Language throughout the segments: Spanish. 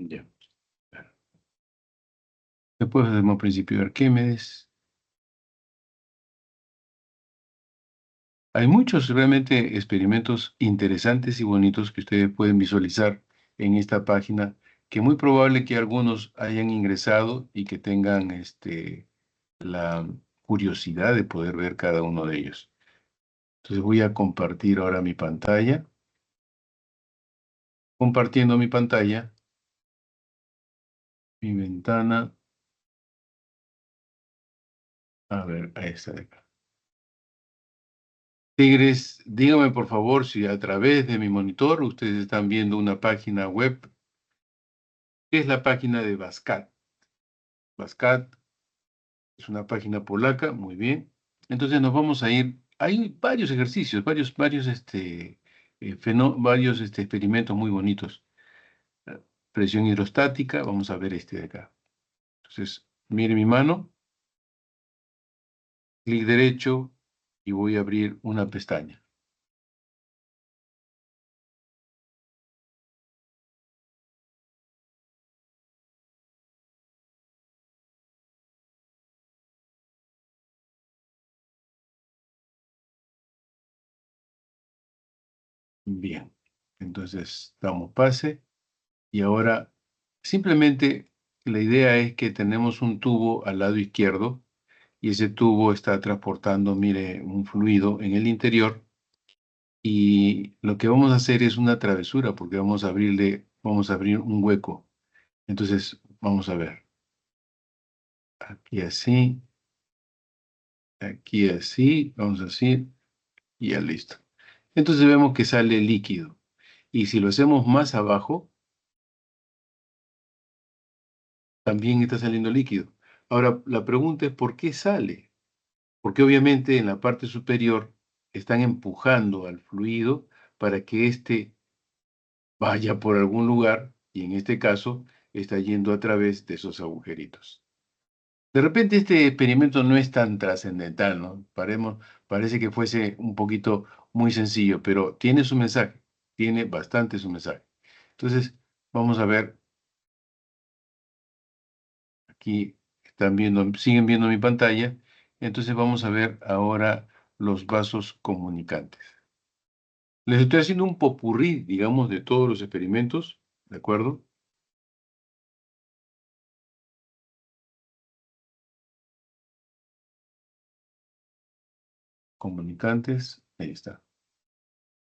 Ya. Después hacemos principio de Arquímedes. Hay muchos realmente experimentos interesantes y bonitos que ustedes pueden visualizar en esta página, que muy probable que algunos hayan ingresado y que tengan la curiosidad de poder ver cada uno de ellos. Entonces voy a compartir ahora mi pantalla. Compartiendo mi pantalla, mi ventana. A ver, ahí está de acá. Tigres, dígame por favor si a través de mi monitor ustedes están viendo una página web. ¿Qué es la página de Bascat? Bascat es una página polaca, muy bien. Entonces nos vamos a ir. Hay varios ejercicios, varios experimentos muy bonitos. Presión hidrostática, vamos a ver este de acá. Entonces, mire mi mano, clic derecho y voy a abrir una pestaña. Bien, entonces damos pase y ahora simplemente la idea es que tenemos un tubo al lado izquierdo y ese tubo está transportando, mire, un fluido en el interior y lo que vamos a hacer es una travesura porque vamos a abrir un hueco. Entonces, vamos a ver, aquí así, vamos así y ya listo. Entonces vemos que sale líquido y si lo hacemos más abajo, también está saliendo líquido. Ahora, la pregunta es, ¿por qué sale? Porque obviamente en la parte superior están empujando al fluido para que éste vaya por algún lugar y en este caso está yendo a través de esos agujeritos. De repente este experimento no es tan trascendental, ¿no? Parece que fuese un poquito muy sencillo, pero tiene su mensaje, tiene bastante su mensaje. Entonces, vamos a ver. Aquí siguen viendo mi pantalla. Entonces vamos a ver ahora los vasos comunicantes. Les estoy haciendo un popurrí, digamos, de todos los experimentos, ¿de acuerdo? Comunicantes, ahí está.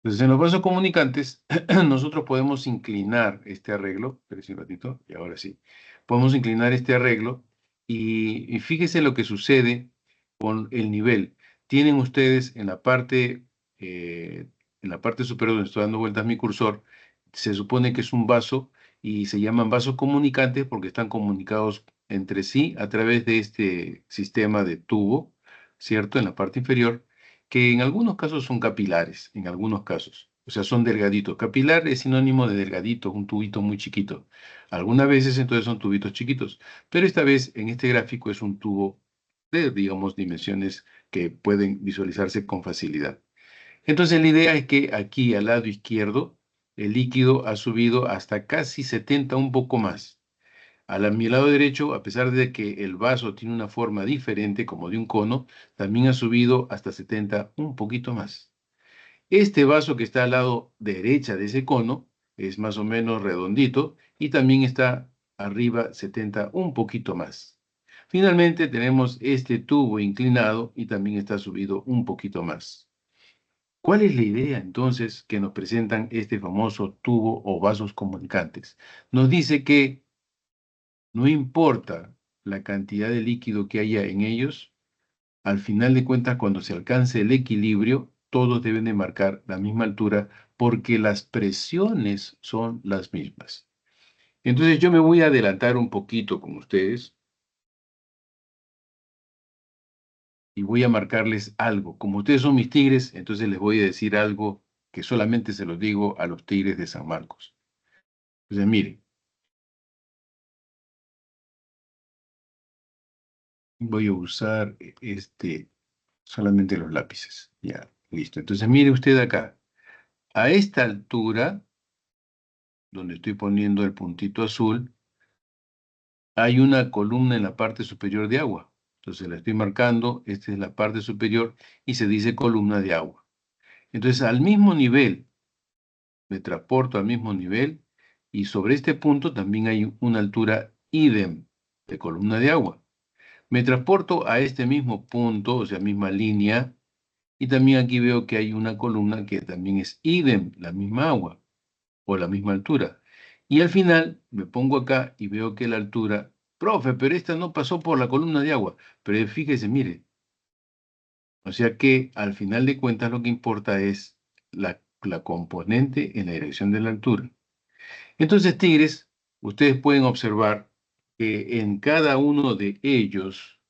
Entonces en los vasos comunicantes, nosotros podemos inclinar este arreglo, espérense un ratito, y ahora sí. Podemos inclinar este arreglo y fíjese lo que sucede con el nivel. Tienen ustedes eh, en la parte superior donde estoy dando vueltas mi cursor, se supone que es un vaso y se llaman vasos comunicantes porque están comunicados entre sí a través de este sistema de tubo, ¿cierto? En la parte inferior, que en algunos casos son capilares, en algunos casos. O sea, son delgaditos. Capilar es sinónimo de delgadito, un tubito muy chiquito. Algunas veces entonces son tubitos chiquitos, pero esta vez en este gráfico es un tubo de, digamos, dimensiones que pueden visualizarse con facilidad. Entonces la idea es que aquí al lado izquierdo el líquido ha subido hasta casi 70, un poco más. Mi lado derecho, a pesar de que el vaso tiene una forma diferente, como de un cono, también ha subido hasta 70, un poquito más. Este vaso que está al lado derecha de ese cono es más o menos redondito y también está arriba 70, un poquito más. Finalmente tenemos este tubo inclinado y también está subido un poquito más. ¿Cuál es la idea entonces que nos presentan este famoso tubo o vasos comunicantes? Nos dice que no importa la cantidad de líquido que haya en ellos, al final de cuentas, cuando se alcance el equilibrio, todos deben de marcar la misma altura porque las presiones son las mismas. Entonces yo me voy a adelantar un poquito con ustedes y voy a marcarles algo. Como ustedes son mis tigres, entonces les voy a decir algo que solamente se los digo a los tigres de San Marcos. Entonces, miren, voy a usar solamente los lápices. Ya, listo. Entonces, mire usted acá. A esta altura donde estoy poniendo el puntito azul, hay una columna en la parte superior de agua. Entonces la estoy marcando, esta es la parte superior y se dice columna de agua. Entonces al mismo nivel, me transporto al mismo nivel y sobre este punto también hay una altura idem de columna de agua. Me transporto a este mismo punto, o sea, misma línea, y también aquí veo que hay una columna que también es idem, la misma agua o la misma altura. Y al final me pongo acá y veo que la altura, profe, pero esta no pasó por la columna de agua. Pero fíjese, mire, o sea que al final de cuentas lo que importa es la componente en la dirección de la altura. Entonces, tigres, ustedes pueden observar que en cada uno de ellos,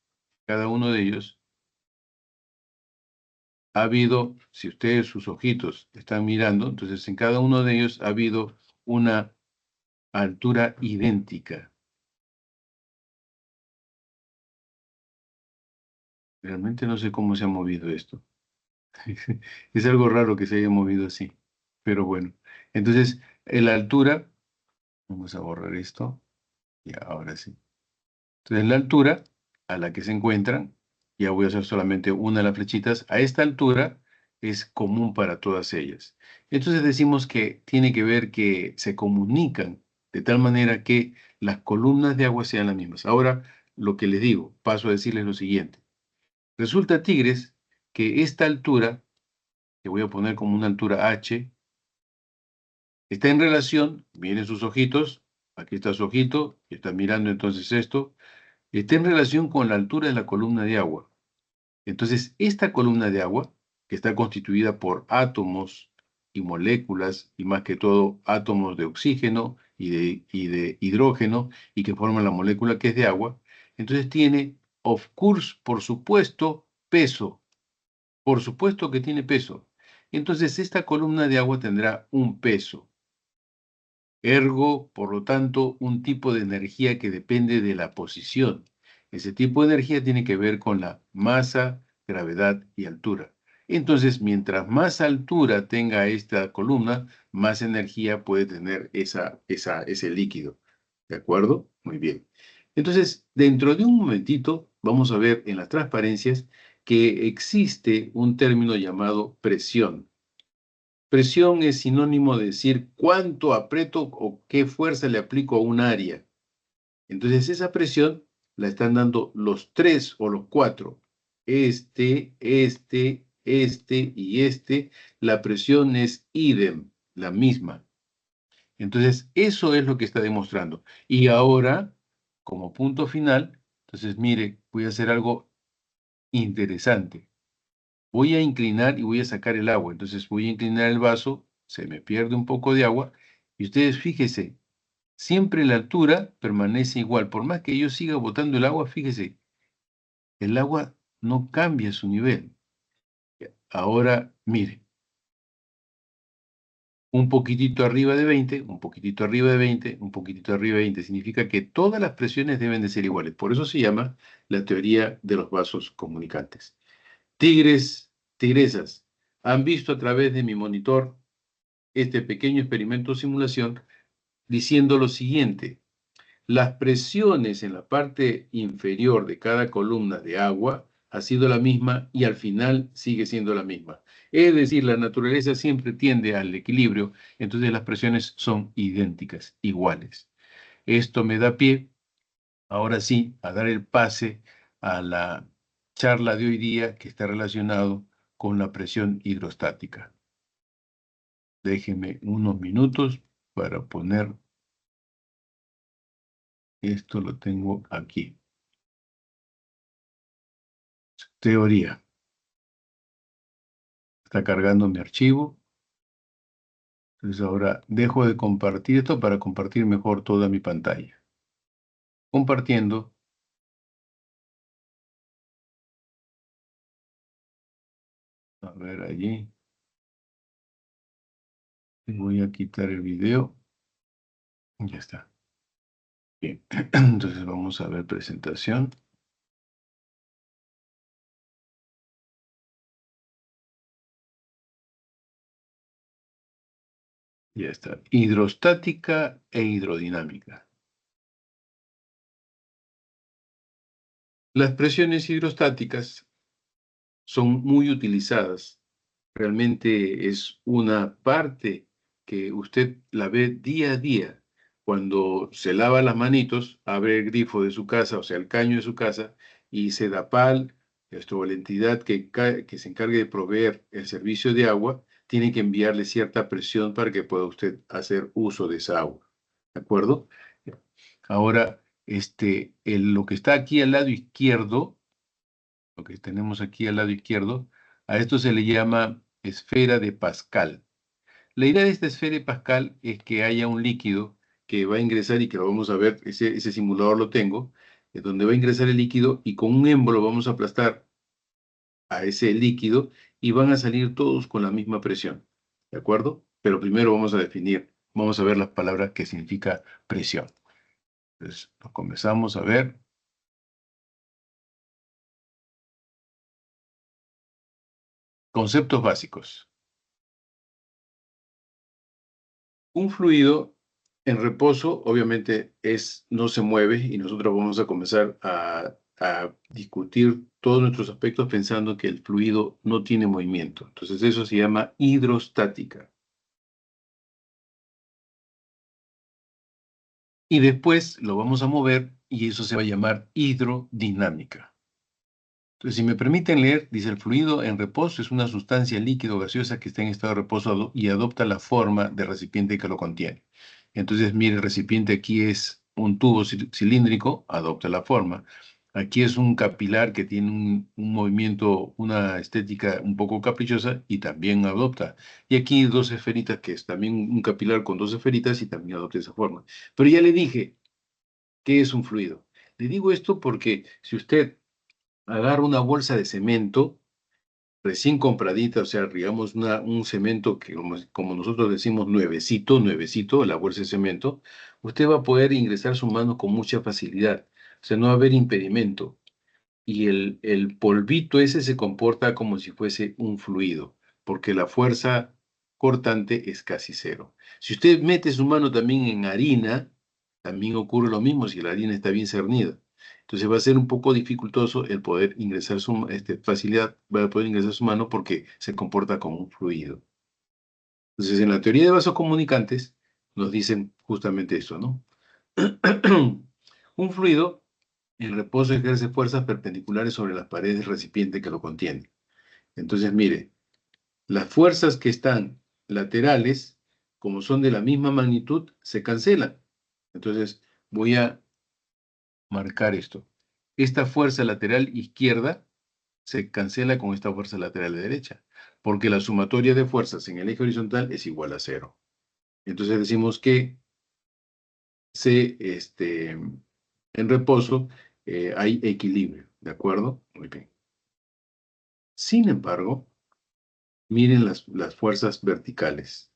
ha habido, si ustedes sus ojitos están mirando, entonces en cada uno de ellos ha habido una altura idéntica. Realmente no sé cómo se ha movido esto. Es algo raro que se haya movido así, pero bueno. Entonces, en la altura, vamos a borrar esto, y ahora sí. Entonces, la altura a la que se encuentran, ya voy a hacer solamente una de las flechitas, a esta altura es común para todas ellas. Entonces decimos que tiene que ver que se comunican de tal manera que las columnas de agua sean las mismas. Ahora, lo que les digo, paso a decirles lo siguiente. Resulta, tigres, que esta altura, que voy a poner como una altura H, está en relación, miren sus ojitos, aquí está su ojito, y está mirando entonces esto, está en relación con la altura de la columna de agua. Entonces, esta columna de agua, que está constituida por átomos y moléculas, y más que todo átomos de oxígeno y de hidrógeno, y que forman la molécula que es de agua, entonces tiene, of course, por supuesto, peso. Por supuesto que tiene peso. Entonces, esta columna de agua tendrá un peso. Ergo, por lo tanto, un tipo de energía que depende de la posición. Ese tipo de energía tiene que ver con la masa, gravedad y altura. Entonces, mientras más altura tenga esta columna, más energía puede tener ese líquido. ¿De acuerdo? Muy bien. Entonces, dentro de un momentito, vamos a ver en las transparencias que existe un término llamado presión. Presión es sinónimo de decir cuánto aprieto o qué fuerza le aplico a un área. Entonces esa presión la están dando los tres o los cuatro. Este y este. La presión es idem, la misma. Entonces eso es lo que está demostrando. Y ahora, como punto final, entonces mire, voy a hacer algo interesante. Voy a inclinar y voy a sacar el agua. Entonces voy a inclinar el vaso, se me pierde un poco de agua. Y ustedes fíjense, siempre la altura permanece igual. Por más que yo siga botando el agua, fíjese, el agua no cambia su nivel. Ahora, mire, un poquitito arriba de 20, un poquitito arriba de 20, un poquitito arriba de 20. Significa que todas las presiones deben de ser iguales. Por eso se llama la teoría de los vasos comunicantes. Tigres, tigresas, han visto a través de mi monitor este pequeño experimento simulación diciendo lo siguiente: las presiones en la parte inferior de cada columna de agua ha sido la misma y al final sigue siendo la misma. Es decir, la naturaleza siempre tiende al equilibrio, entonces las presiones son idénticas, iguales. Esto me da pie, ahora sí, a dar el pase a la charla de hoy día que está relacionado con la presión hidrostática. Déjeme unos minutos para poner esto, lo tengo aquí. Teoría. Está cargando mi archivo. Entonces ahora dejo de compartir esto para compartir mejor toda mi pantalla. Compartiendo. A ver allí. Voy a quitar el video. Ya está. Bien. Entonces vamos a ver presentación. Ya está. Hidrostática e hidrodinámica. Las presiones hidrostáticas son muy utilizadas. Realmente es una parte que usted la ve día a día. Cuando se lava las manitos, abre el grifo de su casa, o sea, el caño de su casa, y Sedapal, la entidad que se encargue de proveer el servicio de agua, tiene que enviarle cierta presión para que pueda usted hacer uso de esa agua. ¿De acuerdo? Ahora, lo que está aquí al lado izquierdo, lo que tenemos aquí al lado izquierdo, a esto se le llama esfera de Pascal. La idea de esta esfera de Pascal es que haya un líquido que va a ingresar y que lo vamos a ver, ese simulador lo tengo, donde va a ingresar el líquido y con un émbolo vamos a aplastar a ese líquido y van a salir todos con la misma presión. ¿De acuerdo? Pero primero vamos a ver las palabras que significa presión. Entonces, nos comenzamos a ver. Conceptos básicos. Un fluido en reposo, obviamente, no se mueve y nosotros vamos a comenzar a discutir todos nuestros aspectos pensando que el fluido no tiene movimiento. Entonces, eso se llama hidrostática. Y después lo vamos a mover y eso se va a llamar hidrodinámica. Entonces, si me permiten leer, dice: el fluido en reposo es una sustancia líquida o gaseosa que está en estado de reposo y adopta la forma del recipiente que lo contiene. Entonces, mire, el recipiente aquí es un tubo cilíndrico, adopta la forma. Aquí es un capilar que tiene un movimiento, una estética un poco caprichosa y también adopta. Y aquí dos esferitas, que es también un capilar con dos esferitas y también adopta esa forma. Pero ya le dije, ¿qué es un fluido? Le digo esto porque si usted agarra una bolsa de cemento recién compradita, o sea, digamos un cemento que como nosotros decimos nuevecito, nuevecito, la bolsa de cemento, usted va a poder ingresar su mano con mucha facilidad. O sea, no va a haber impedimento. Y el polvito ese se comporta como si fuese un fluido, porque la fuerza cortante es casi cero. Si usted mete su mano también en harina, también ocurre lo mismo si la harina está bien cernida. Entonces va a ser un poco dificultoso el poder ingresar facilidad, va a poder ingresar su mano porque se comporta como un fluido. Entonces, en la teoría de vasos comunicantes nos dicen justamente eso, ¿no? Un fluido en reposo ejerce fuerzas perpendiculares sobre las paredes del recipiente que lo contiene. Entonces, mire, las fuerzas que están laterales, como son de la misma magnitud, se cancelan. Entonces, voy a marcar esto. Esta fuerza lateral izquierda se cancela con esta fuerza lateral derecha, porque la sumatoria de fuerzas en el eje horizontal es igual a cero. Entonces decimos que en reposo hay equilibrio, ¿de acuerdo? Muy bien. Sin embargo, miren las fuerzas verticales.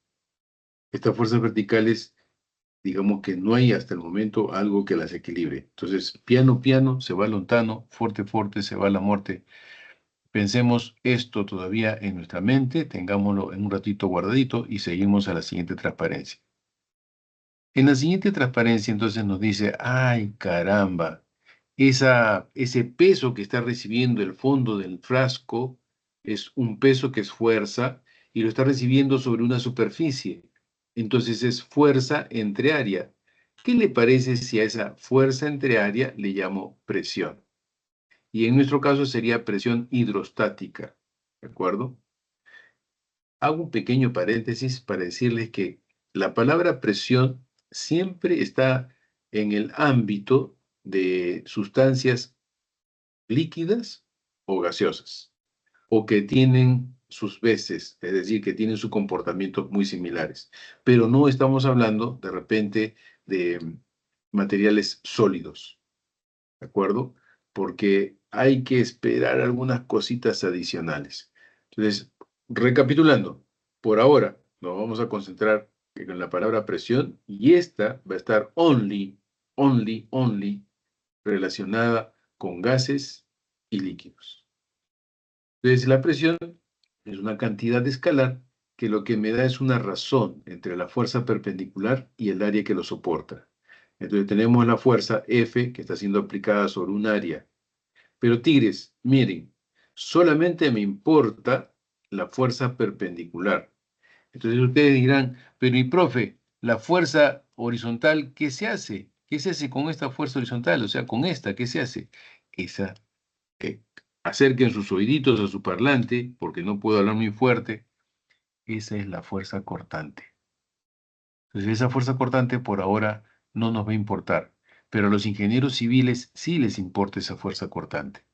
Estas fuerzas verticales, digamos que no hay hasta el momento algo que las equilibre. Entonces, piano, piano, se va lontano, fuerte, fuerte, se va la muerte. Pensemos esto todavía en nuestra mente, tengámoslo en un ratito guardadito y seguimos a la siguiente transparencia. En la siguiente transparencia entonces nos dice: ay, caramba, ese peso que está recibiendo el fondo del frasco es un peso que es fuerza y lo está recibiendo sobre una superficie. Entonces es fuerza entre área. ¿Qué le parece si a esa fuerza entre área le llamo presión? Y en nuestro caso sería presión hidrostática, ¿de acuerdo? Hago un pequeño paréntesis para decirles que la palabra presión siempre está en el ámbito de sustancias líquidas o gaseosas, o que tienen sus veces, es decir, que tienen sus comportamientos muy similares. Pero no estamos hablando de repente de materiales sólidos, ¿de acuerdo? Porque hay que esperar algunas cositas adicionales. Entonces, recapitulando, por ahora nos vamos a concentrar en la palabra presión y esta va a estar only relacionada con gases y líquidos. Entonces, la presión es una cantidad escalar que lo que me da es una razón entre la fuerza perpendicular y el área que lo soporta. Entonces tenemos la fuerza F que está siendo aplicada sobre un área. Pero tigres, miren, solamente me importa la fuerza perpendicular. Entonces ustedes dirán, pero y profe, la fuerza horizontal, ¿qué se hace? ¿Qué se hace con esta fuerza horizontal? O sea, con esta, ¿qué se hace? Esa, eh, acerquen sus oíditos a su parlante, porque no puedo hablar muy fuerte. Esa es la fuerza cortante. Entonces, esa fuerza cortante por ahora no nos va a importar, pero a los ingenieros civiles sí les importa esa fuerza cortante,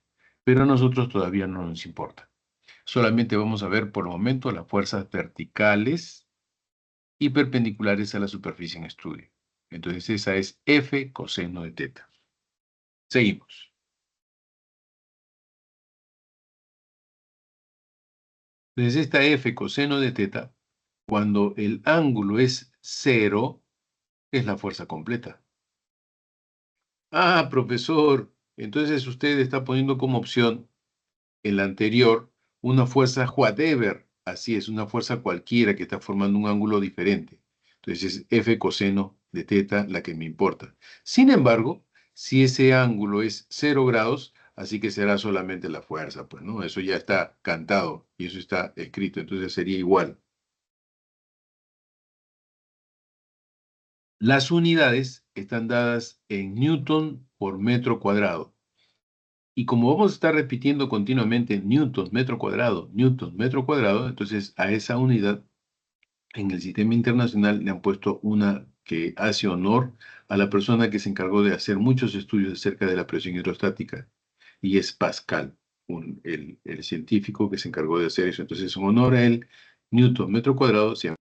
pero a nosotros todavía no nos importa. Solamente vamos a ver por el momento las fuerzas verticales y perpendiculares a la superficie en estudio. Entonces, esa es F coseno de teta. Seguimos. Entonces, esta F coseno de teta, cuando el ángulo es cero, es la fuerza completa. Ah, profesor, entonces usted está poniendo como opción en la anterior una fuerza whatever. Así es, una fuerza cualquiera que está formando un ángulo diferente. Entonces es F coseno de teta la que me importa. Sin embargo, si ese ángulo es 0 grados, así que será solamente la fuerza, pues, ¿no? Eso ya está cantado y eso está escrito, entonces sería igual. Las unidades están dadas en newton por metro cuadrado. Y como vamos a estar repitiendo continuamente newton, metro cuadrado, entonces a esa unidad en el sistema internacional le han puesto una que hace honor a la persona que se encargó de hacer muchos estudios acerca de la presión hidrostática, y es Pascal, el científico que se encargó de hacer eso. Entonces, en honor a él, newton, metro cuadrado, se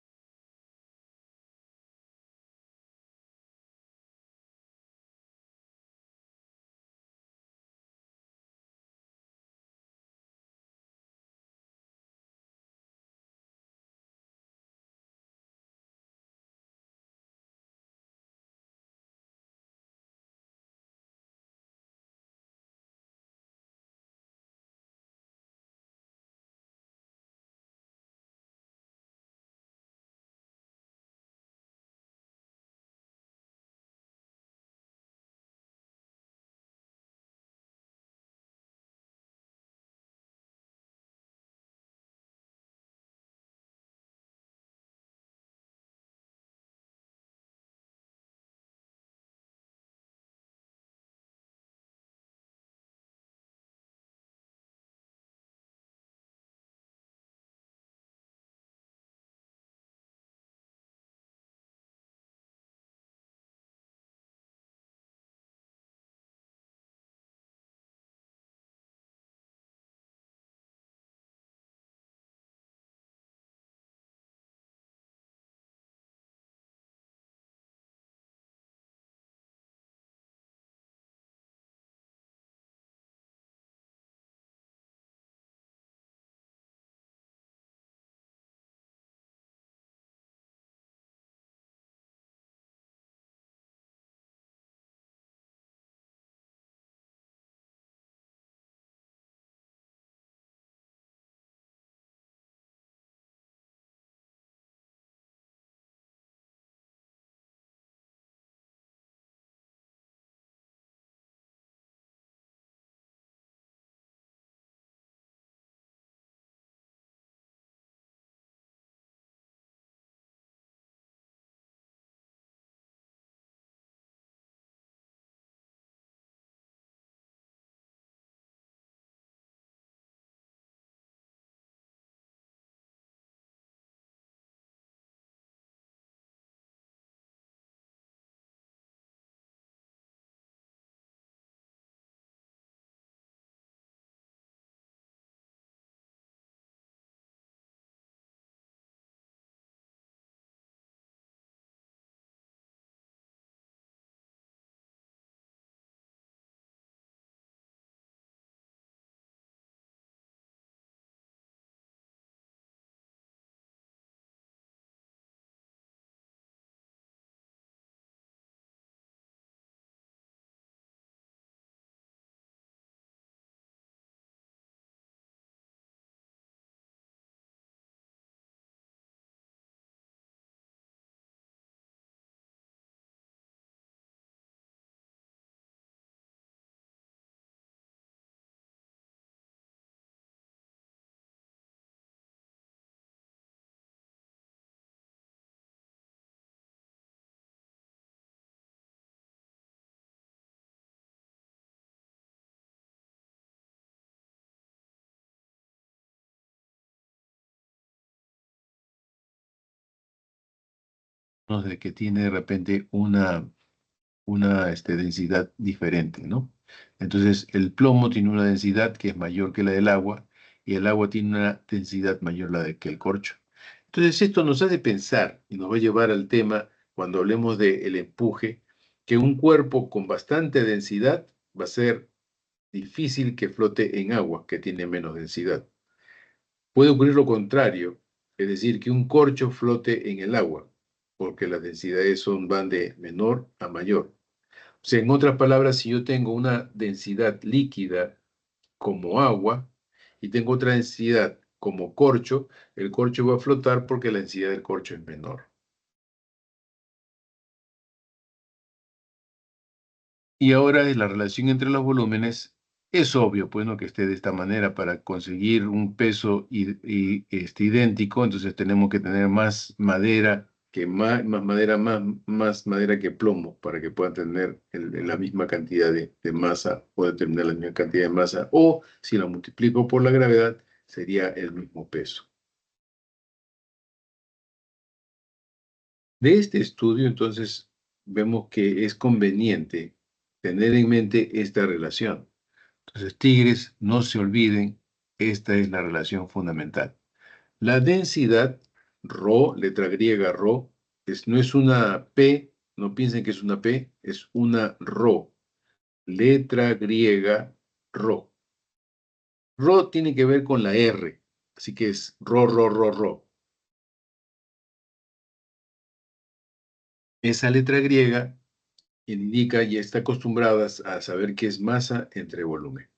de que tiene de repente una densidad diferente, ¿no? Entonces, el plomo tiene una densidad que es mayor que la del agua y el agua tiene una densidad mayor que el corcho. Entonces, esto nos hace pensar y nos va a llevar al tema, cuando hablemos del empuje, que un cuerpo con bastante densidad va a ser difícil que flote en agua, que tiene menos densidad. Puede ocurrir lo contrario, es decir, que un corcho flote en el agua, porque las densidades van de menor a mayor. O sea, en otras palabras, si yo tengo una densidad líquida como agua y tengo otra densidad como corcho, el corcho va a flotar porque la densidad del corcho es menor. Y ahora la relación entre los volúmenes es obvio, pues, ¿no? Que esté de esta manera para conseguir un peso idéntico, entonces tenemos que tener más madera más madera que plomo para que pueda tener la misma cantidad de masa o determinar la misma cantidad de masa, o si lo multiplico por la gravedad, sería el mismo peso. De este estudio, entonces, vemos que es conveniente tener en mente esta relación. Entonces, tigres, no se olviden, esta es la relación fundamental. La densidad, rho, letra griega rho, no es una P, no piensen que es una P, es una rho, letra griega rho. Rho tiene que ver con la R, así que es rho. Esa letra griega indica y está acostumbrada a saber qué es masa entre volumen.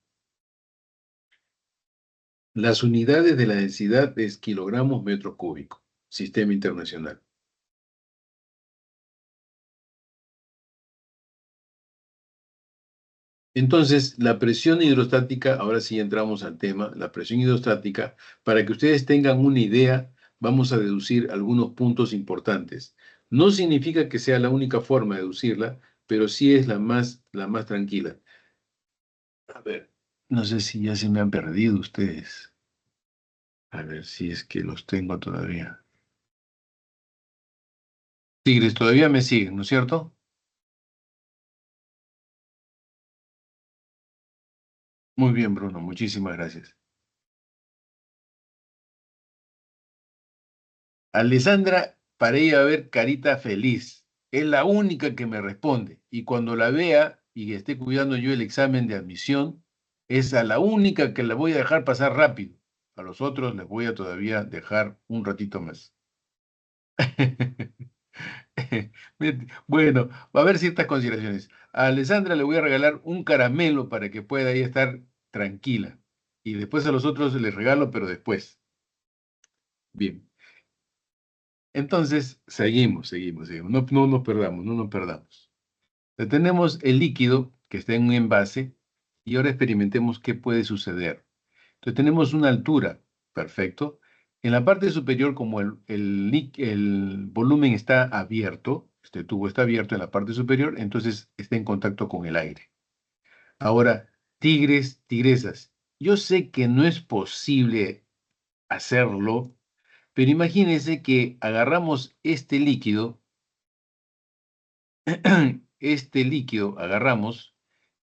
Las unidades de la densidad es kilogramos metro cúbico, sistema internacional. Entonces, la presión hidrostática, ahora sí entramos al tema, la presión hidrostática, para que ustedes tengan una idea, vamos a deducir algunos puntos importantes. No significa que sea la única forma de deducirla, pero sí es la más tranquila. A ver, no sé si ya se me han perdido ustedes. A ver si es que los tengo todavía. Tigres, todavía me siguen, ¿no es cierto? Muy bien, Bruno, muchísimas gracias. Alessandra, para ella ver carita feliz. Es la única que me responde. Y cuando la vea y esté cuidando yo el examen de admisión, es a la única que la voy a dejar pasar rápido. A los otros les voy a todavía dejar un ratito más. Bueno, va a haber ciertas consideraciones. A Alessandra le voy a regalar un caramelo para que pueda ahí estar tranquila. Y después a los otros les regalo, pero después. Bien. Entonces, seguimos. No nos perdamos, no nos perdamos. Tenemos el líquido que está en un envase y ahora experimentemos qué puede suceder. Entonces, tenemos una altura, perfecto. En la parte superior, como el volumen está abierto, este tubo está abierto en la parte superior, entonces está en contacto con el aire. Ahora, tigres, tigresas, yo sé que no es posible hacerlo, pero imagínense que agarramos este líquido agarramos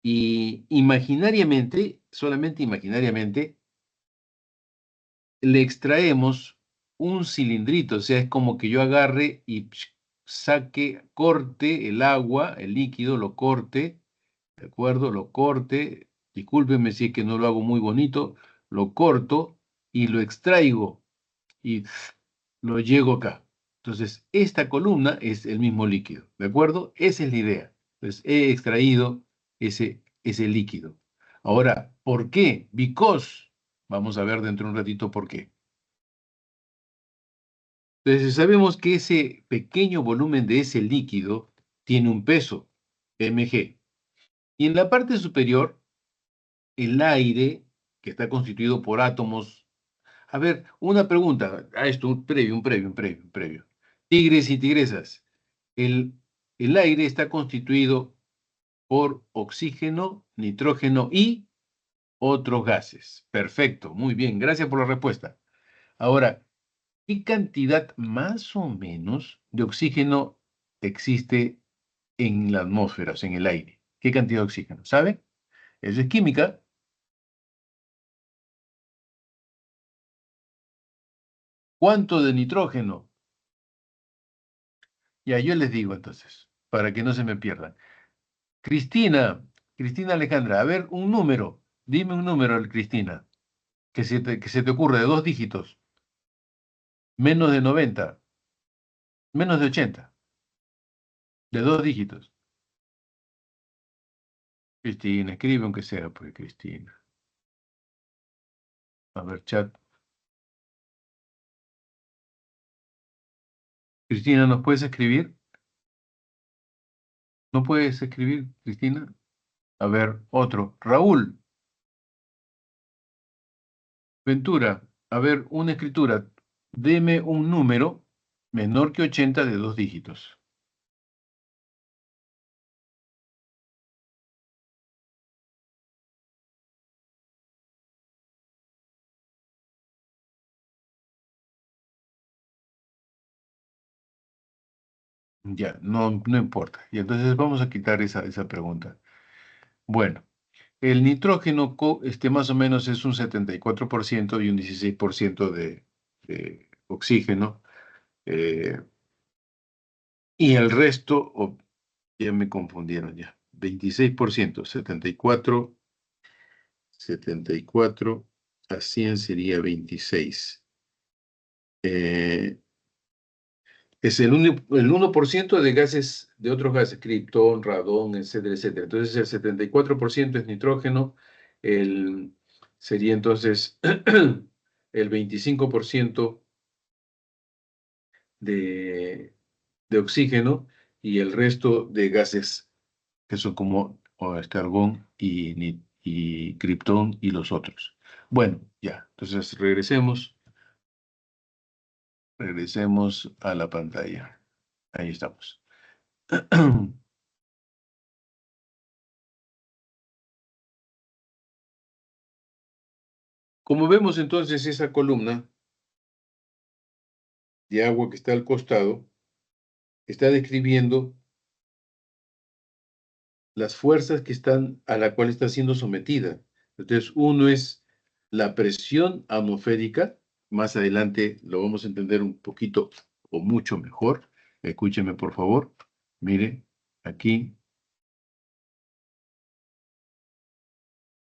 y imaginariamente, solamente imaginariamente, le extraemos un cilindrito, o sea, es como que yo agarre y corte el agua, el líquido, lo corte, ¿de acuerdo? Lo corte, discúlpenme si es que no lo hago muy bonito, lo corto y lo extraigo y lo llego acá. Entonces, esta columna es el mismo líquido, ¿de acuerdo? Esa es la idea. Entonces, he extraído ese líquido. Ahora, ¿por qué? Because. Vamos a ver dentro de un ratito por qué. Entonces, sabemos que ese pequeño volumen de ese líquido tiene un peso, mg. Y en la parte superior, el aire, que está constituido por átomos. A ver, una pregunta. Esto, un previo. Tigres y tigresas. El, el aire está constituido por oxígeno, nitrógeno y otros gases. Perfecto, muy bien. Gracias por la respuesta. Ahora, ¿qué cantidad más o menos de oxígeno existe en la atmósfera, o sea, en el aire? ¿Qué cantidad de oxígeno? ¿Sabe? Eso es química. ¿Cuánto de nitrógeno? Ya, yo les digo entonces, para que no se me pierdan. Cristina, Cristina Alejandra, a ver, un número. Dime un número, Cristina, que se te ocurre de 2 dígitos. Menos de 90, menos de 80, de 2 dígitos. Cristina, escribe aunque sea, pues, Cristina. A ver, chat. Cristina, ¿nos puedes escribir? ¿No puedes escribir, Cristina? A ver, otro. Raúl, Ventura, a ver, una escritura. Deme un número menor que 80 de 2 dígitos. Ya, no, no importa. Y entonces vamos a quitar esa pregunta. Bueno, el nitrógeno más o menos es un 74% y un 16% de oxígeno. eh, y el resto, ya me confundieron ya. 26%, 74 a 100 sería 26. Es el 1% de gases, de otros gases, criptón, radón, etcétera, etcétera. Entonces el 74% es nitrógeno, el, sería entonces el 25% de, de oxígeno y el resto de gases que son como argón y criptón y los otros. Bueno, ya, entonces regresemos a la pantalla. Ahí estamos. Como vemos entonces esa columna de agua que está al costado, está describiendo las fuerzas que están a la cual está siendo sometida. Entonces, uno es la presión atmosférica, más adelante lo vamos a entender un poquito o mucho mejor. Escúcheme, por favor. Mire, aquí,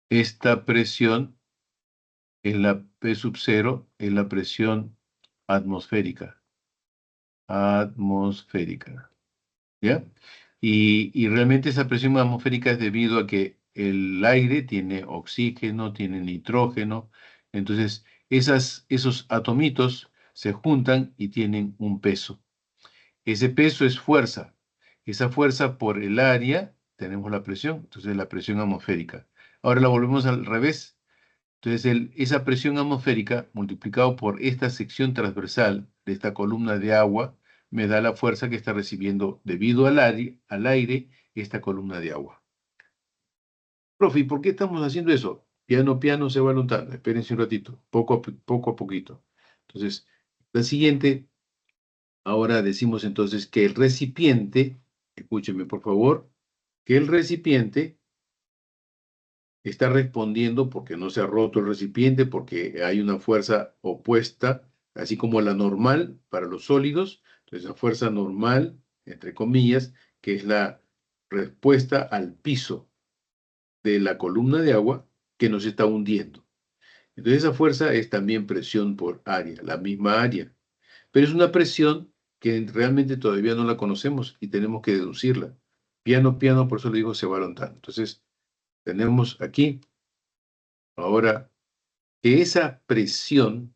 esta presión en la P sub 0 es la presión atmosférica. Atmosférica. ¿Ya? Y realmente esa presión atmosférica es debido a que el aire tiene oxígeno, tiene nitrógeno, entonces esos atomitos se juntan y tienen un peso. Ese peso es fuerza. Esa fuerza por el área tenemos la presión, entonces la presión atmosférica. Ahora la volvemos al revés. Entonces esa presión atmosférica multiplicado por esta sección transversal de esta columna de agua me da la fuerza que está recibiendo debido al aire esta columna de agua. Profe, ¿y por qué estamos haciendo eso? Piano, piano se va notando. Espérense un ratito, poco a poquito. Entonces, la siguiente, ahora decimos entonces que el recipiente, escúcheme por favor, que el recipiente está respondiendo porque no se ha roto el recipiente, porque hay una fuerza opuesta, así como la normal para los sólidos. Entonces, la fuerza normal, entre comillas, que es la respuesta al piso de la columna de agua que nos está hundiendo. Entonces, esa fuerza es también presión por área, la misma área. Pero es una presión que realmente todavía no la conocemos y tenemos que deducirla. Piano, piano, por eso le digo se va tanto. Entonces, tenemos aquí ahora que esa presión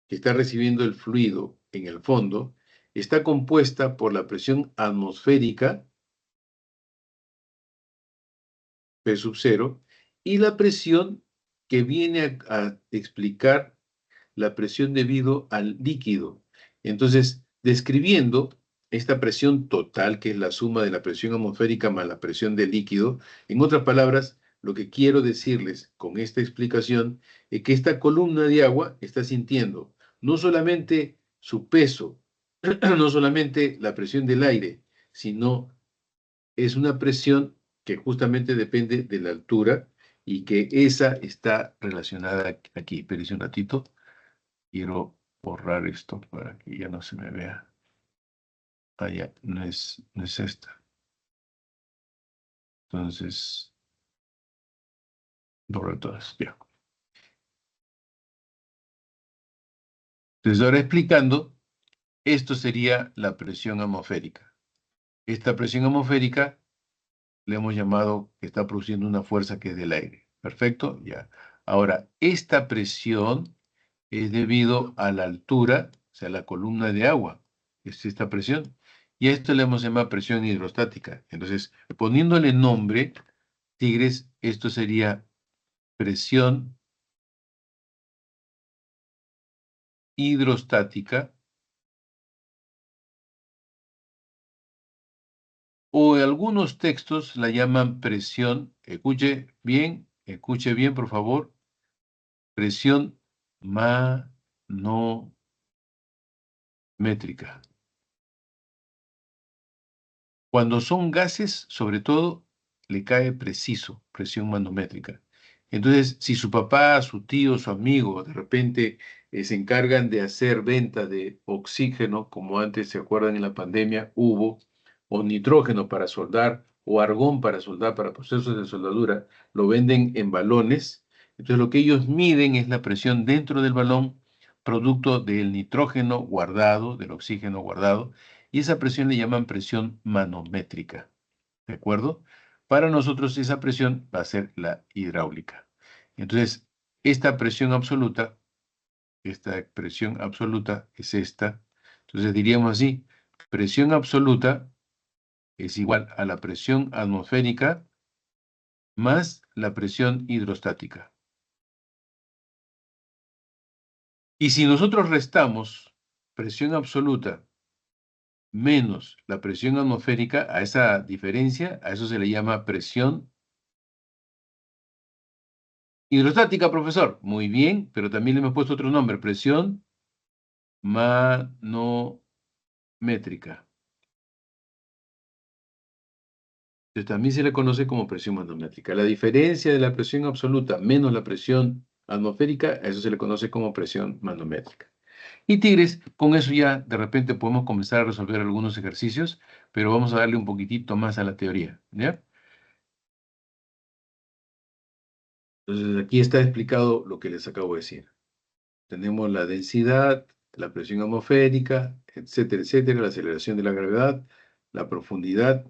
que está recibiendo el fluido en el fondo está compuesta por la presión atmosférica, P sub 0, y la presión que viene a explicar la presión debido al líquido. Entonces, describiendo esta presión total, que es la suma de la presión atmosférica más la presión del líquido, en otras palabras, lo que quiero decirles con esta explicación es que esta columna de agua está sintiendo no solamente su peso no solamente la presión del aire, sino es una presión que justamente depende de la altura y que esa está relacionada aquí. Espérense un ratito. Quiero borrar esto para que ya no se me vea. Ah, ya, no es esta. Entonces, borro todas. Ya. Entonces, ahora explicando, esto sería la presión atmosférica. Esta presión atmosférica le hemos llamado que está produciendo una fuerza que es del aire. ¿Perfecto? Ya. Ahora, esta presión es debido a la altura, o sea, la columna de agua. Es esta presión. Y a esto le hemos llamado presión hidrostática. Entonces, poniéndole nombre, Tigres, esto sería presión hidrostática, o en algunos textos la llaman presión, escuche bien, por favor, presión manométrica. Cuando son gases, sobre todo, le cae preciso, presión manométrica. Entonces, si su papá, su tío, su amigo, de repente se encargan de hacer venta de oxígeno, como antes, ¿se acuerdan? En la pandemia hubo, o nitrógeno para soldar, o argón para soldar, para procesos de soldadura, lo venden en balones. Entonces, lo que ellos miden es la presión dentro del balón, producto del nitrógeno guardado, del oxígeno guardado, y esa presión le llaman presión manométrica, ¿de acuerdo? Para nosotros esa presión va a ser la hidráulica. Entonces, esta presión absoluta es esta. Entonces diríamos así, presión absoluta es igual a la presión atmosférica más la presión hidrostática. Y si nosotros restamos presión absoluta menos la presión atmosférica, a esa diferencia, a eso se le llama presión hidrostática, profesor. Muy bien, pero también le hemos puesto otro nombre, presión manométrica. Entonces también se le conoce como presión manométrica. La diferencia de la presión absoluta menos la presión atmosférica, a eso se le conoce como presión manométrica. Y Tigres, con eso ya de repente podemos comenzar a resolver algunos ejercicios, pero vamos a darle un poquitito más a la teoría, ¿ya? Entonces aquí está explicado lo que les acabo de decir. Tenemos la densidad, la presión atmosférica, etcétera, la aceleración de la gravedad, la profundidad.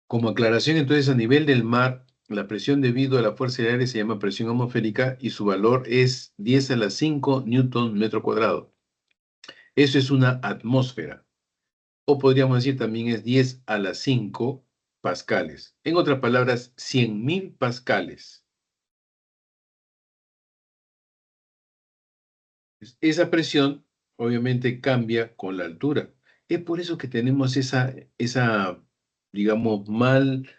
Como aclaración, entonces, a nivel del mar, la presión debido a la fuerza del aire se llama presión atmosférica y su valor es 10 a la 5 newton metro cuadrado. Eso es una atmósfera. O podríamos decir también es 10 a la 5 pascales. En otras palabras, 100.000 pascales. Esa presión obviamente cambia con la altura. Es por eso que tenemos esa digamos, mal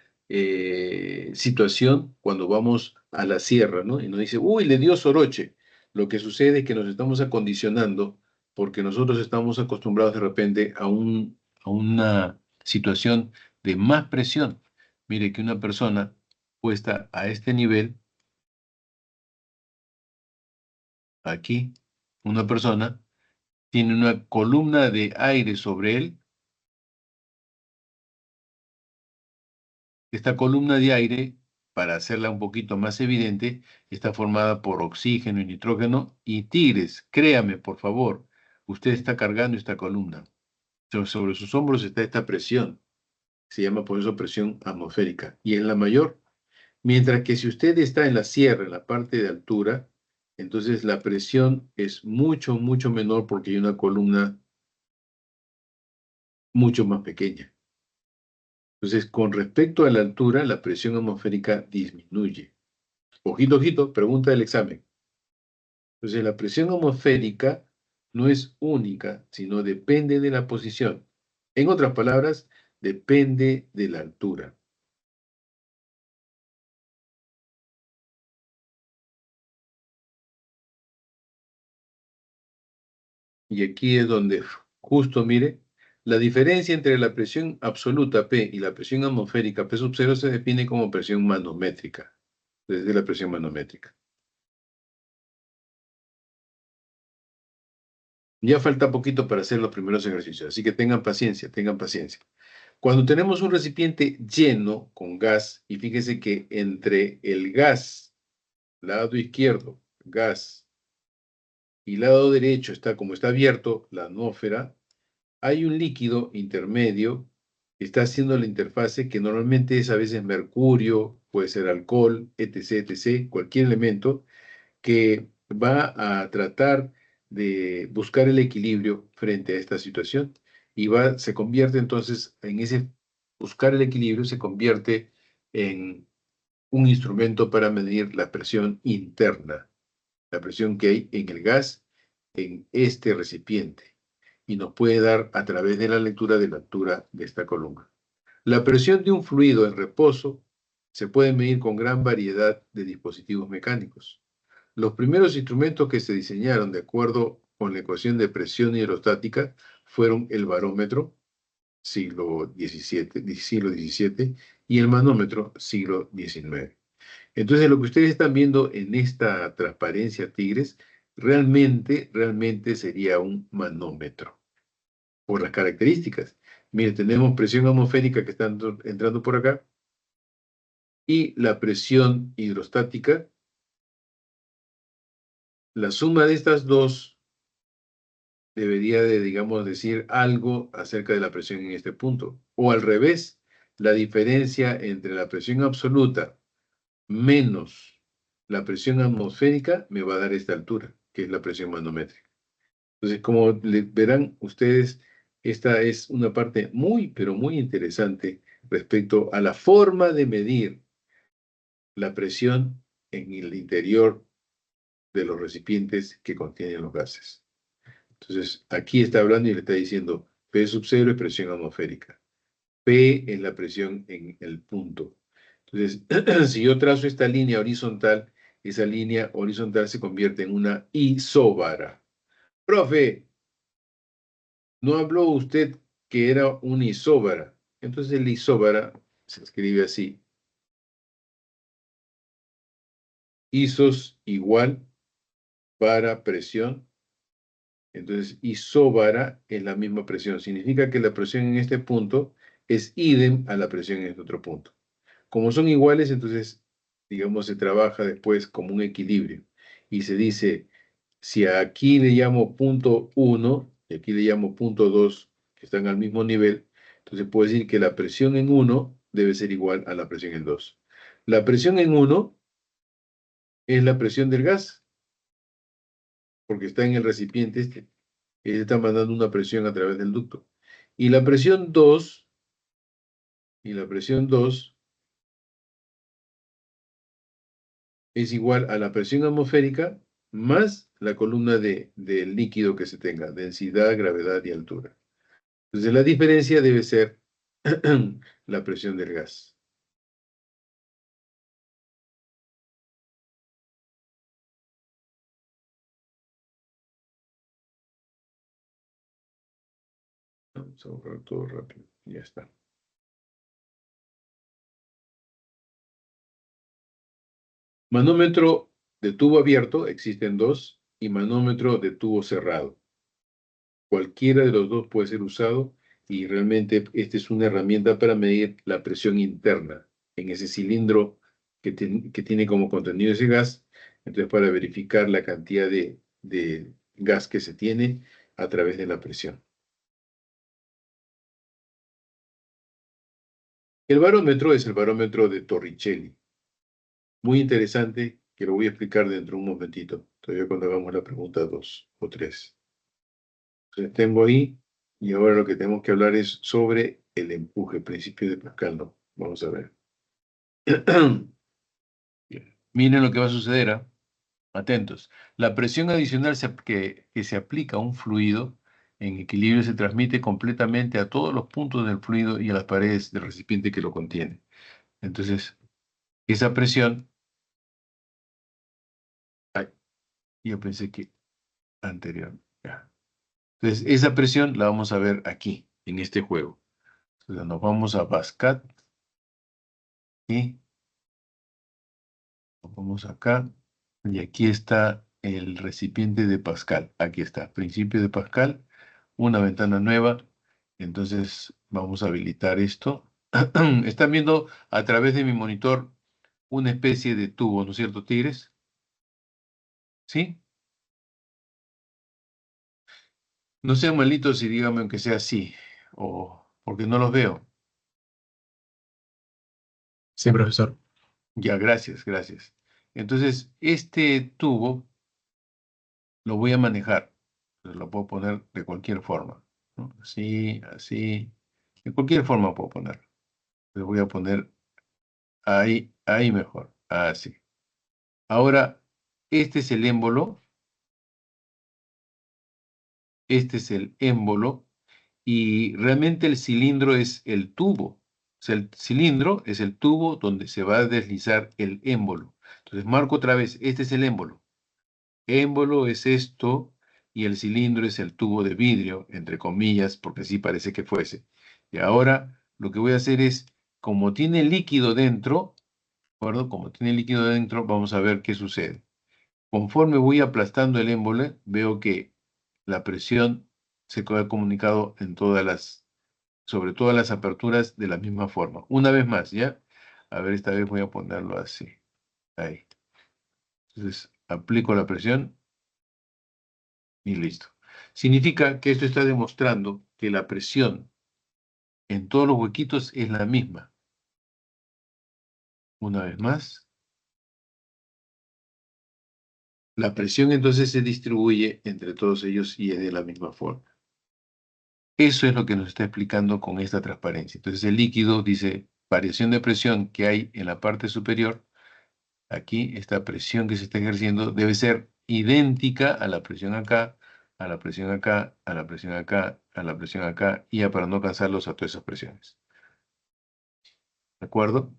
situación cuando vamos a la sierra, ¿no? Y nos dice, uy, le dio soroche. Lo que sucede es que nos estamos acondicionando porque nosotros estamos acostumbrados de repente a una situación de más presión. Mire que una persona puesta a este nivel, aquí, una persona tiene una columna de aire sobre él. Esta columna de aire, para hacerla un poquito más evidente, está formada por oxígeno y nitrógeno. Y Tigres, créame, por favor, usted está cargando esta columna. Sobre sus hombros está esta presión. Se llama por eso presión atmosférica. Y es la mayor. Mientras que si usted está en la sierra, en la parte de altura, entonces la presión es mucho, mucho menor porque hay una columna mucho más pequeña. Entonces, con respecto a la altura, la presión atmosférica disminuye. Ojito, ojito, pregunta del examen. Entonces, la presión atmosférica no es única, sino depende de la posición. En otras palabras, depende de la altura. Y aquí es donde justo, mire, la diferencia entre la presión absoluta P y la presión atmosférica P sub 0 se define como presión manométrica, desde la presión manométrica. Ya falta poquito para hacer los primeros ejercicios, así que tengan paciencia, tengan paciencia. Cuando tenemos un recipiente lleno con gas, y fíjese que entre el gas, lado izquierdo, gas, y lado derecho está como está abierto, la atmósfera, hay un líquido intermedio que está haciendo la interfase que normalmente es a veces mercurio, puede ser alcohol, etc., etc., cualquier elemento que va a tratar de buscar el equilibrio frente a esta situación y se convierte entonces en ese buscar el equilibrio, se convierte en un instrumento para medir la presión interna, la presión que hay en el gas en este recipiente y nos puede dar a través de la lectura de la altura de esta columna. La presión de un fluido en reposo se puede medir con gran variedad de dispositivos mecánicos. Los primeros instrumentos que se diseñaron de acuerdo con la ecuación de presión hidrostática fueron el barómetro, siglo XVII, y el manómetro, siglo XIX. Entonces, lo que ustedes están viendo en esta transparencia, tigres, realmente sería un manómetro, por las características. Mire, tenemos presión atmosférica que está entrando por acá, y la presión hidrostática. La suma de estas dos debería de, digamos, decir algo acerca de la presión en este punto. O al revés, la diferencia entre la presión absoluta menos la presión atmosférica me va a dar esta altura, que es la presión manométrica. Entonces, como verán ustedes, esta es una parte muy, pero muy interesante respecto a la forma de medir la presión en el interior de los recipientes que contienen los gases. Entonces, aquí está hablando y le está diciendo P sub 0 es presión atmosférica. P es la presión en el punto. Entonces, si yo trazo esta línea horizontal, esa línea horizontal se convierte en una isóbara. Profe, ¿no habló usted que era una isóbara? Entonces, la isóbara se escribe así. Isos igual para presión. Entonces, isóbara es la misma presión. Significa que la presión en este punto es idem a la presión en este otro punto. Como son iguales, entonces, digamos, se trabaja después como un equilibrio. Y se dice, si aquí le llamo punto 1 y aquí le llamo punto 2, que están al mismo nivel, entonces puedo decir que la presión en 1 debe ser igual a la presión en 2. La presión en 1 es la presión del gas, porque está en el recipiente este. Él está mandando una presión a través del ducto. Y la presión 2, es igual a la presión atmosférica más la columna del líquido que se tenga, densidad, gravedad y altura. Entonces la diferencia debe ser la presión del gas. Vamos a borrar todo rápido. Ya está. Manómetro de tubo abierto, existen dos, y manómetro de tubo cerrado. Cualquiera de los dos puede ser usado y realmente esta es una herramienta para medir la presión interna en ese cilindro que tiene como contenido ese gas. Entonces, para verificar la cantidad de gas que se tiene a través de la presión. El barómetro es el barómetro de Torricelli. Muy interesante, que lo voy a explicar dentro de un momentito, todavía cuando hagamos la pregunta 2 o 3. Entonces, tengo ahí, y ahora lo que tenemos que hablar es sobre el empuje, principio de Pascal, ¿no? Vamos a ver. Miren lo que va a suceder, ¿ah? Atentos. La presión adicional que se aplica a un fluido en equilibrio se transmite completamente a todos los puntos del fluido y a las paredes del recipiente que lo contiene. Entonces, esa presión, ay, yo pensé que anterior, ya. Entonces, esa presión la vamos a ver aquí, en este juego. Entonces, nos vamos a Pascal y nos vamos acá. Y aquí está el recipiente de Pascal. Aquí está, principio de Pascal, una ventana nueva. Entonces, vamos a habilitar esto. Están viendo a través de mi monitor una especie de tubo, ¿no es cierto, tigres? ¿Sí? No sean malitos y díganme aunque sea así, o porque no los veo. Sí, profesor. Ya, gracias, gracias. Entonces, este tubo lo voy a manejar. Lo puedo poner de cualquier forma, ¿no? Así, así. De cualquier forma puedo poner. Le voy a poner ahí, ahí mejor. Así. Ahora, este es el émbolo. Este es el émbolo. Y realmente el cilindro es el tubo. O sea, el cilindro es el tubo donde se va a deslizar el émbolo. Entonces, marco otra vez. Este es el émbolo. Émbolo es esto y el cilindro es el tubo de vidrio, entre comillas, porque así parece que fuese. Y ahora lo que voy a hacer es, como tiene líquido dentro, ¿de acuerdo? Como tiene líquido dentro, vamos a ver qué sucede. Conforme voy aplastando el émbolo, veo que la presión se ha comunicado en sobre todas las aperturas de la misma forma. Una vez más, ¿ya? A ver, esta vez voy a ponerlo así. Ahí. Entonces, aplico la presión y listo. Significa que esto está demostrando que la presión en todos los huequitos es la misma. Una vez más, la presión entonces se distribuye entre todos ellos y es de la misma forma. Eso es lo que nos está explicando con esta transparencia. Entonces el líquido dice variación de presión que hay en la parte superior. Aquí esta presión que se está ejerciendo debe ser idéntica a la presión acá, a la presión acá, a la presión acá, a la presión acá, y ya para no cansarlos a todas esas presiones. ¿De acuerdo?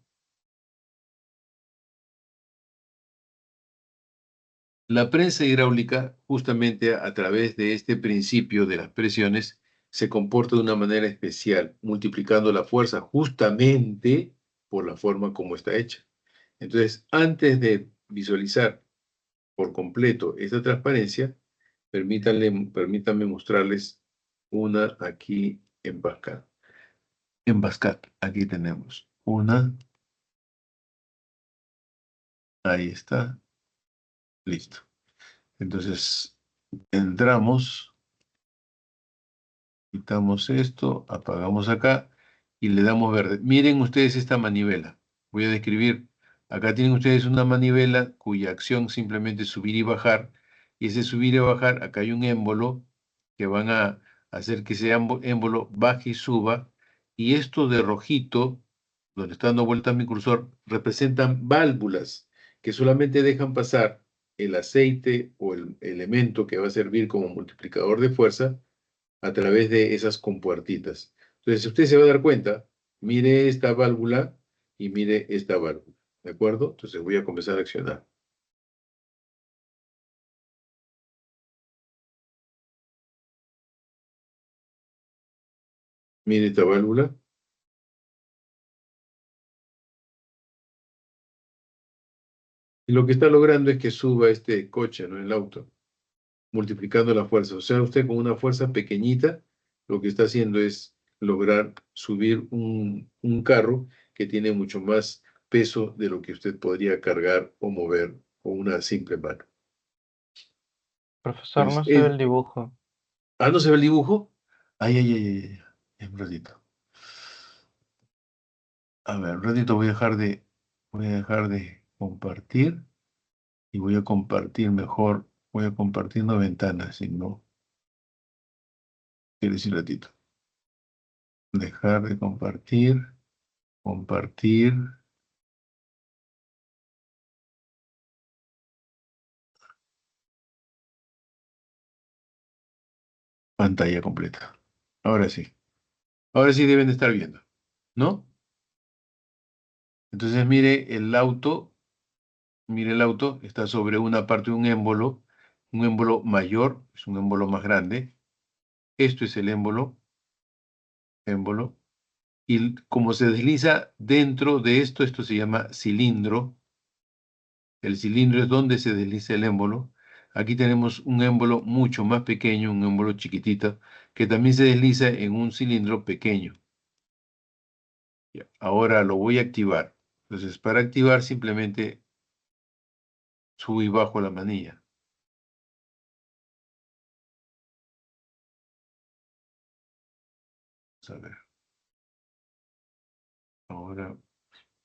La prensa hidráulica, justamente a través de este principio de las presiones, se comporta de una manera especial, multiplicando la fuerza justamente por la forma como está hecha. Entonces, antes de visualizar por completo esta transparencia, permítanme mostrarles una aquí en Pascal. En Pascal, aquí tenemos una, ahí está, listo. Entonces, entramos. Quitamos esto, apagamos acá y le damos verde. Miren ustedes esta manivela. Voy a describir. Acá tienen ustedes una manivela cuya acción simplemente es subir y bajar. Y ese subir y bajar, acá hay un émbolo que van a hacer que ese émbolo baje y suba. Y esto de rojito, donde está dando vueltas mi cursor, representan válvulas que solamente dejan pasar el aceite o el elemento que va a servir como multiplicador de fuerza a través de esas compuertitas. Entonces, usted se va a dar cuenta, mire esta válvula y mire esta válvula, ¿de acuerdo? Entonces voy a comenzar a accionar. Mire esta válvula. Y lo que está logrando es que suba este coche, ¿no? El auto, multiplicando la fuerza. O sea, usted con una fuerza pequeñita, lo que está haciendo es lograr subir un carro que tiene mucho más peso de lo que usted podría cargar o mover con una simple mano. Profesor, Entonces, no se ve el dibujo. ¿no se ve el dibujo? Ay, ay, ay, ay, ay, un ratito. A ver, un ratito voy a dejar de compartir y voy a compartir mejor, voy a compartir una ventana, si no, quiere decir un ratito. Dejar de compartir, compartir, pantalla completa. Ahora sí. Ahora sí deben de estar viendo, ¿no? Entonces mire el auto, está sobre una parte de un émbolo mayor, es un émbolo más grande, Esto es el émbolo, y como se desliza dentro de esto, esto se llama cilindro. El cilindro es donde se desliza el émbolo. Aquí tenemos un émbolo mucho más pequeño, un émbolo chiquitito, que también se desliza en un cilindro pequeño. Ya, ahora lo voy a activar. Entonces, para activar simplemente subo y bajo la manilla. Vamos a ver. Ahora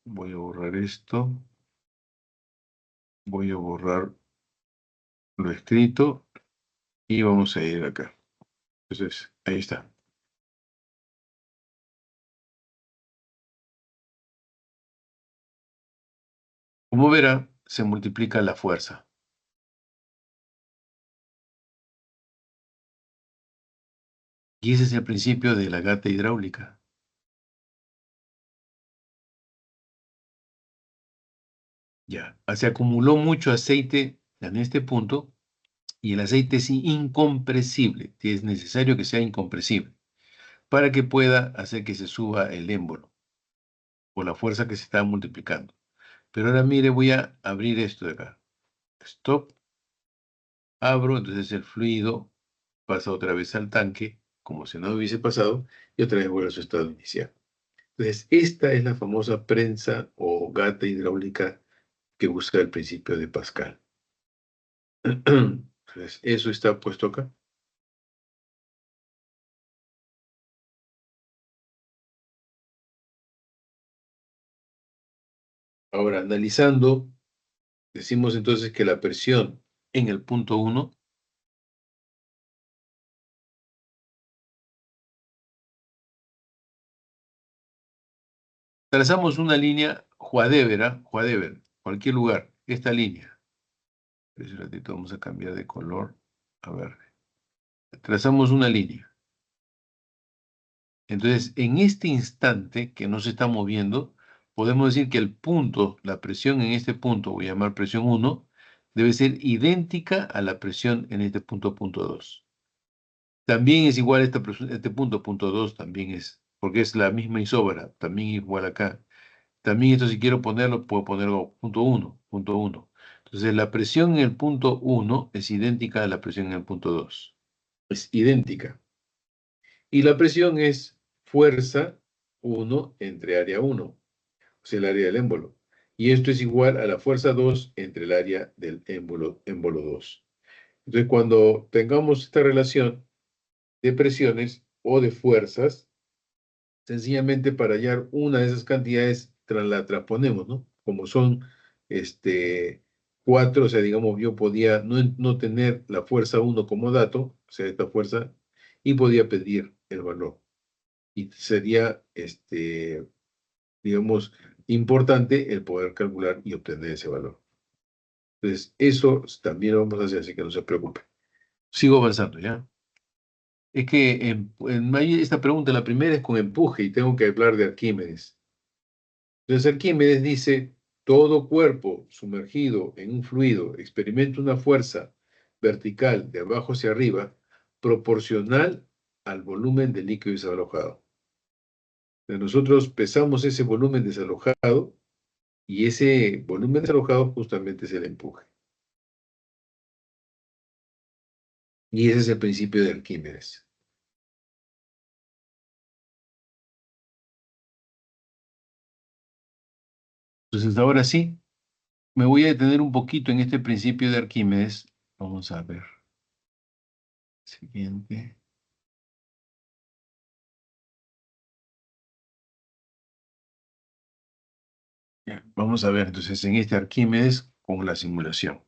voy a borrar esto. Voy a borrar lo escrito y vamos a ir acá. Entonces, ahí está. Como verá, se multiplica la fuerza. Y ese es el principio de la gata hidráulica. Ya, se acumuló mucho aceite en este punto y el aceite es incompresible. Es necesario que sea incompresible para que pueda hacer que se suba el émbolo por la fuerza que se está multiplicando. Pero ahora mire, voy a abrir esto de acá. Stop, abro, entonces el fluido pasa otra vez al tanque, como si no hubiese pasado, y otra vez vuelve a su estado inicial. Entonces, esta es la famosa prensa o gata hidráulica que usa el principio de Pascal. Entonces, eso está puesto acá. Ahora, analizando, decimos entonces que la presión en el punto 1, trazamos una línea Juadever, cualquier lugar, esta línea. Un ratito vamos a cambiar de color. A ver, trazamos una línea. Entonces, en este instante que no se está moviendo, podemos decir que el punto, la presión en este punto, voy a llamar presión 1, debe ser idéntica a la presión en este punto 2. También es igual a este punto 2 también es, porque es la misma isóbara, también igual acá. También esto si quiero ponerlo, puedo ponerlo punto 1. Entonces la presión en el punto 1 es idéntica a la presión en el punto 2. Es idéntica. Y la presión es fuerza 1 entre área 1, o sea, el área del émbolo. Y esto es igual a la fuerza 2 entre el área del émbolo 2. Entonces, cuando tengamos esta relación de presiones o de fuerzas, sencillamente para hallar una de esas cantidades la transponemos, ¿no? Como son cuatro, o sea, digamos, yo podía no tener la fuerza 1 como dato, o sea, esta fuerza, y podía pedir el valor. Y sería, digamos, importante el poder calcular y obtener ese valor. Entonces, eso también lo vamos a hacer, así que no se preocupe. Sigo avanzando, ¿ya? Es que esta pregunta, la primera es con empuje y tengo que hablar de Arquímedes. Entonces Arquímedes dice, todo cuerpo sumergido en un fluido experimenta una fuerza vertical de abajo hacia arriba proporcional al volumen del líquido desalojado. Nosotros pesamos ese volumen desalojado y ese volumen desalojado justamente es el empuje. Y ese es el principio de Arquímedes. Entonces ahora sí, me voy a detener un poquito en este principio de Arquímedes. Vamos a ver. Siguiente. Ya, vamos a ver entonces en este Arquímedes con la simulación.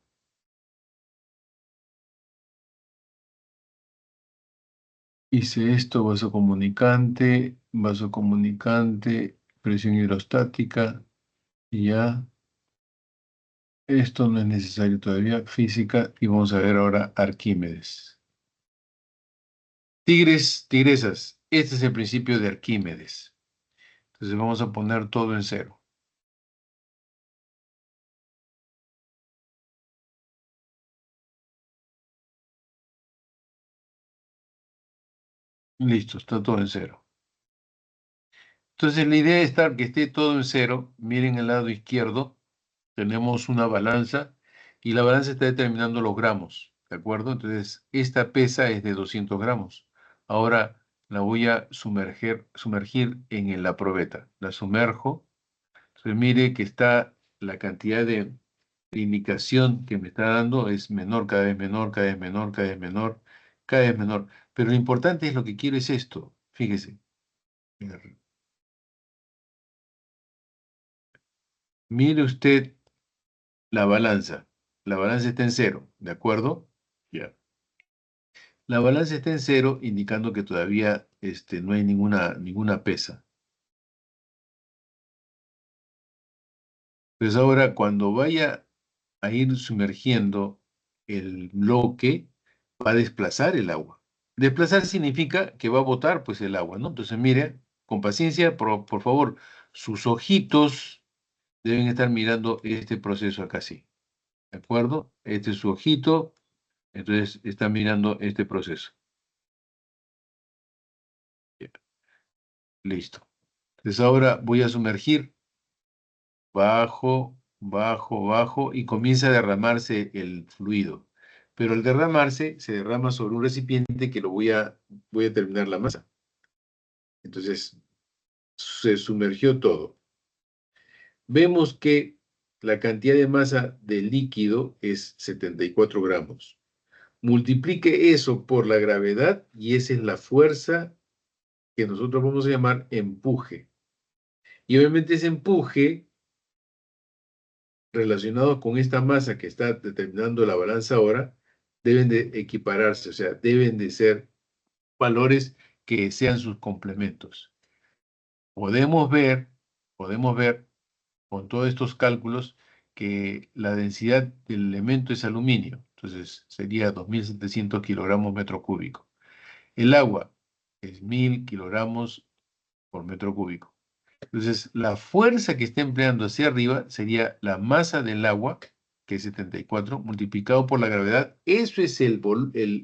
Hice esto, vaso comunicante, presión hidrostática, y ya. Esto no es necesario todavía, física, y vamos a ver ahora Arquímedes. Tigresas, este es el principio de Arquímedes. Entonces vamos a poner todo en cero. Listo, está todo en cero. Entonces la idea es que esté todo en cero. Miren el lado izquierdo, tenemos una balanza y la balanza está determinando los gramos, ¿de acuerdo? Entonces esta pesa es de 200 gramos. Ahora la voy a sumergir en la probeta. La sumerjo. Entonces mire que está la cantidad de indicación que me está dando es menor, cada vez menor, cada vez menor, cada vez menor, cada vez menor. Pero lo importante es lo que quiero es esto. Fíjese. Mire usted la balanza. La balanza está en cero, ¿de acuerdo? Ya. La balanza está en cero, indicando que todavía no hay ninguna pesa. Pues ahora, cuando vaya a ir sumergiendo el bloque, va a desplazar el agua. Desplazar significa que va a botar pues el agua, ¿no? Entonces, mire, con paciencia, por favor, sus ojitos deben estar mirando este proceso acá, sí. ¿De acuerdo? Este es su ojito, entonces está mirando este proceso. Ya, listo. Entonces ahora voy a sumergir, bajo, bajo, bajo, y comienza a derramarse el fluido. Pero al derramarse, se derrama sobre un recipiente que voy a terminar la masa. Entonces, se sumergió todo. Vemos que la cantidad de masa del líquido es 74 gramos. Multiplique eso por la gravedad y esa es la fuerza que nosotros vamos a llamar empuje. Y obviamente ese empuje relacionado con esta masa que está determinando la balanza ahora, deben de equipararse, o sea, deben de ser valores que sean sus complementos. Podemos ver, podemos ver con todos estos cálculos que la densidad del elemento es aluminio, entonces sería 2.700 kilogramos metro cúbico. El agua es 1.000 kilogramos por metro cúbico. Entonces, la fuerza que está empleando hacia arriba sería la masa del agua, que es 74, multiplicado por la gravedad. Eso es el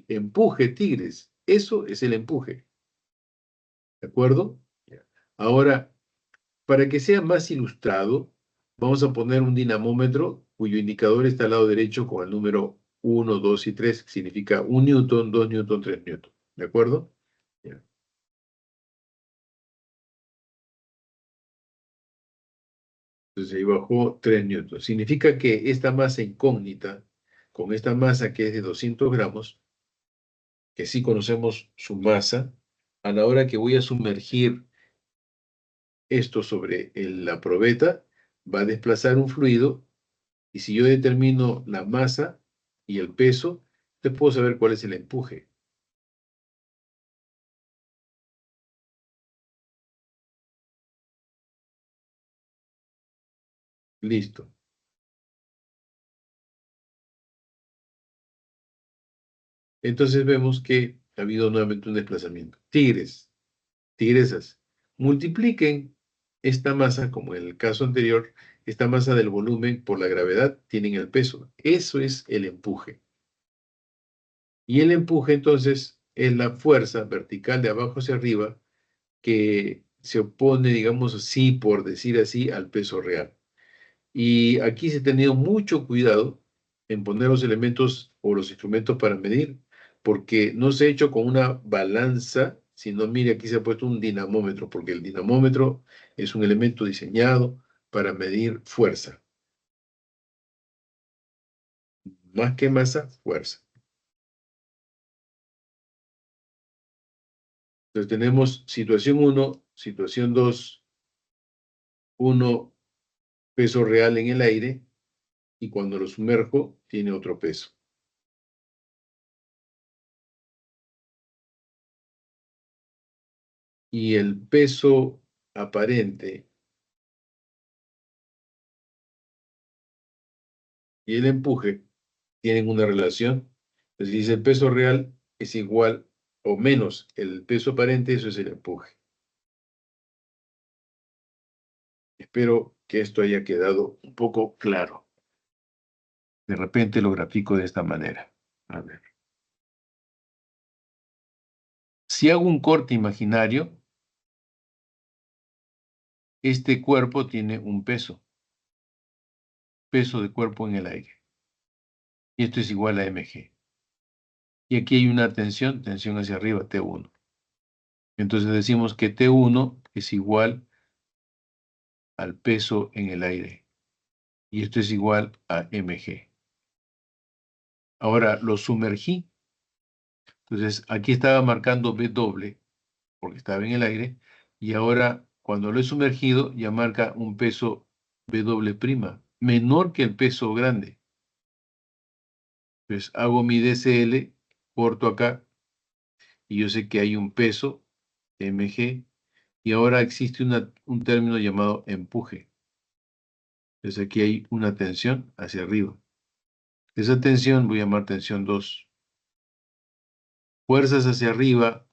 empuje, tigres. Eso es el empuje. ¿De acuerdo? Ya. Ahora, para que sea más ilustrado, vamos a poner un dinamómetro cuyo indicador está al lado derecho con el número 1, 2 y 3, que significa 1 newton, 2 newton, 3 newton. ¿De acuerdo? Ya. Entonces ahí bajó 3 newtons. Significa que esta masa incógnita, con esta masa que es de 200 gramos, que sí conocemos su masa, a la hora que voy a sumergir esto sobre la probeta, va a desplazar un fluido, y si yo determino la masa y el peso, te puedo saber cuál es el empuje. Listo. Entonces vemos que ha habido nuevamente un desplazamiento. Tigres, tigresas, multipliquen esta masa, como en el caso anterior, esta masa del volumen por la gravedad, tienen el peso. Eso es el empuje. Y el empuje entonces es la fuerza vertical de abajo hacia arriba que se opone, digamos así, por decir así, al peso real. Y aquí se ha tenido mucho cuidado en poner los elementos o los instrumentos para medir, porque no se ha hecho con una balanza, sino mire, aquí se ha puesto un dinamómetro, porque el dinamómetro es un elemento diseñado para medir fuerza. Más que masa, fuerza. Entonces tenemos situación 1, situación 2, 1 peso real en el aire, y cuando lo sumerjo tiene otro peso. Y el peso aparente y el empuje tienen una relación. Entonces, si dice el peso real es igual o menos el peso aparente, eso es el empuje. Espero que esto haya quedado un poco claro. De repente lo grafico de esta manera. A ver. Si hago un corte imaginario, este cuerpo tiene un peso de cuerpo en el aire. Y esto es igual a mg. Y aquí hay una tensión hacia arriba, T1. Entonces decimos que T1 es igual al peso en el aire. Y esto es igual a mg. Ahora lo sumergí. Entonces aquí estaba marcando B doble, porque estaba en el aire. Y ahora cuando lo he sumergido, ya marca un peso B doble prima, menor que el peso grande. Pues hago mi DCL, corto acá, y yo sé que hay un peso, mg, y ahora existe un término llamado empuje. Entonces aquí hay una tensión hacia arriba. Esa tensión voy a llamar tensión 2. Fuerzas hacia arriba,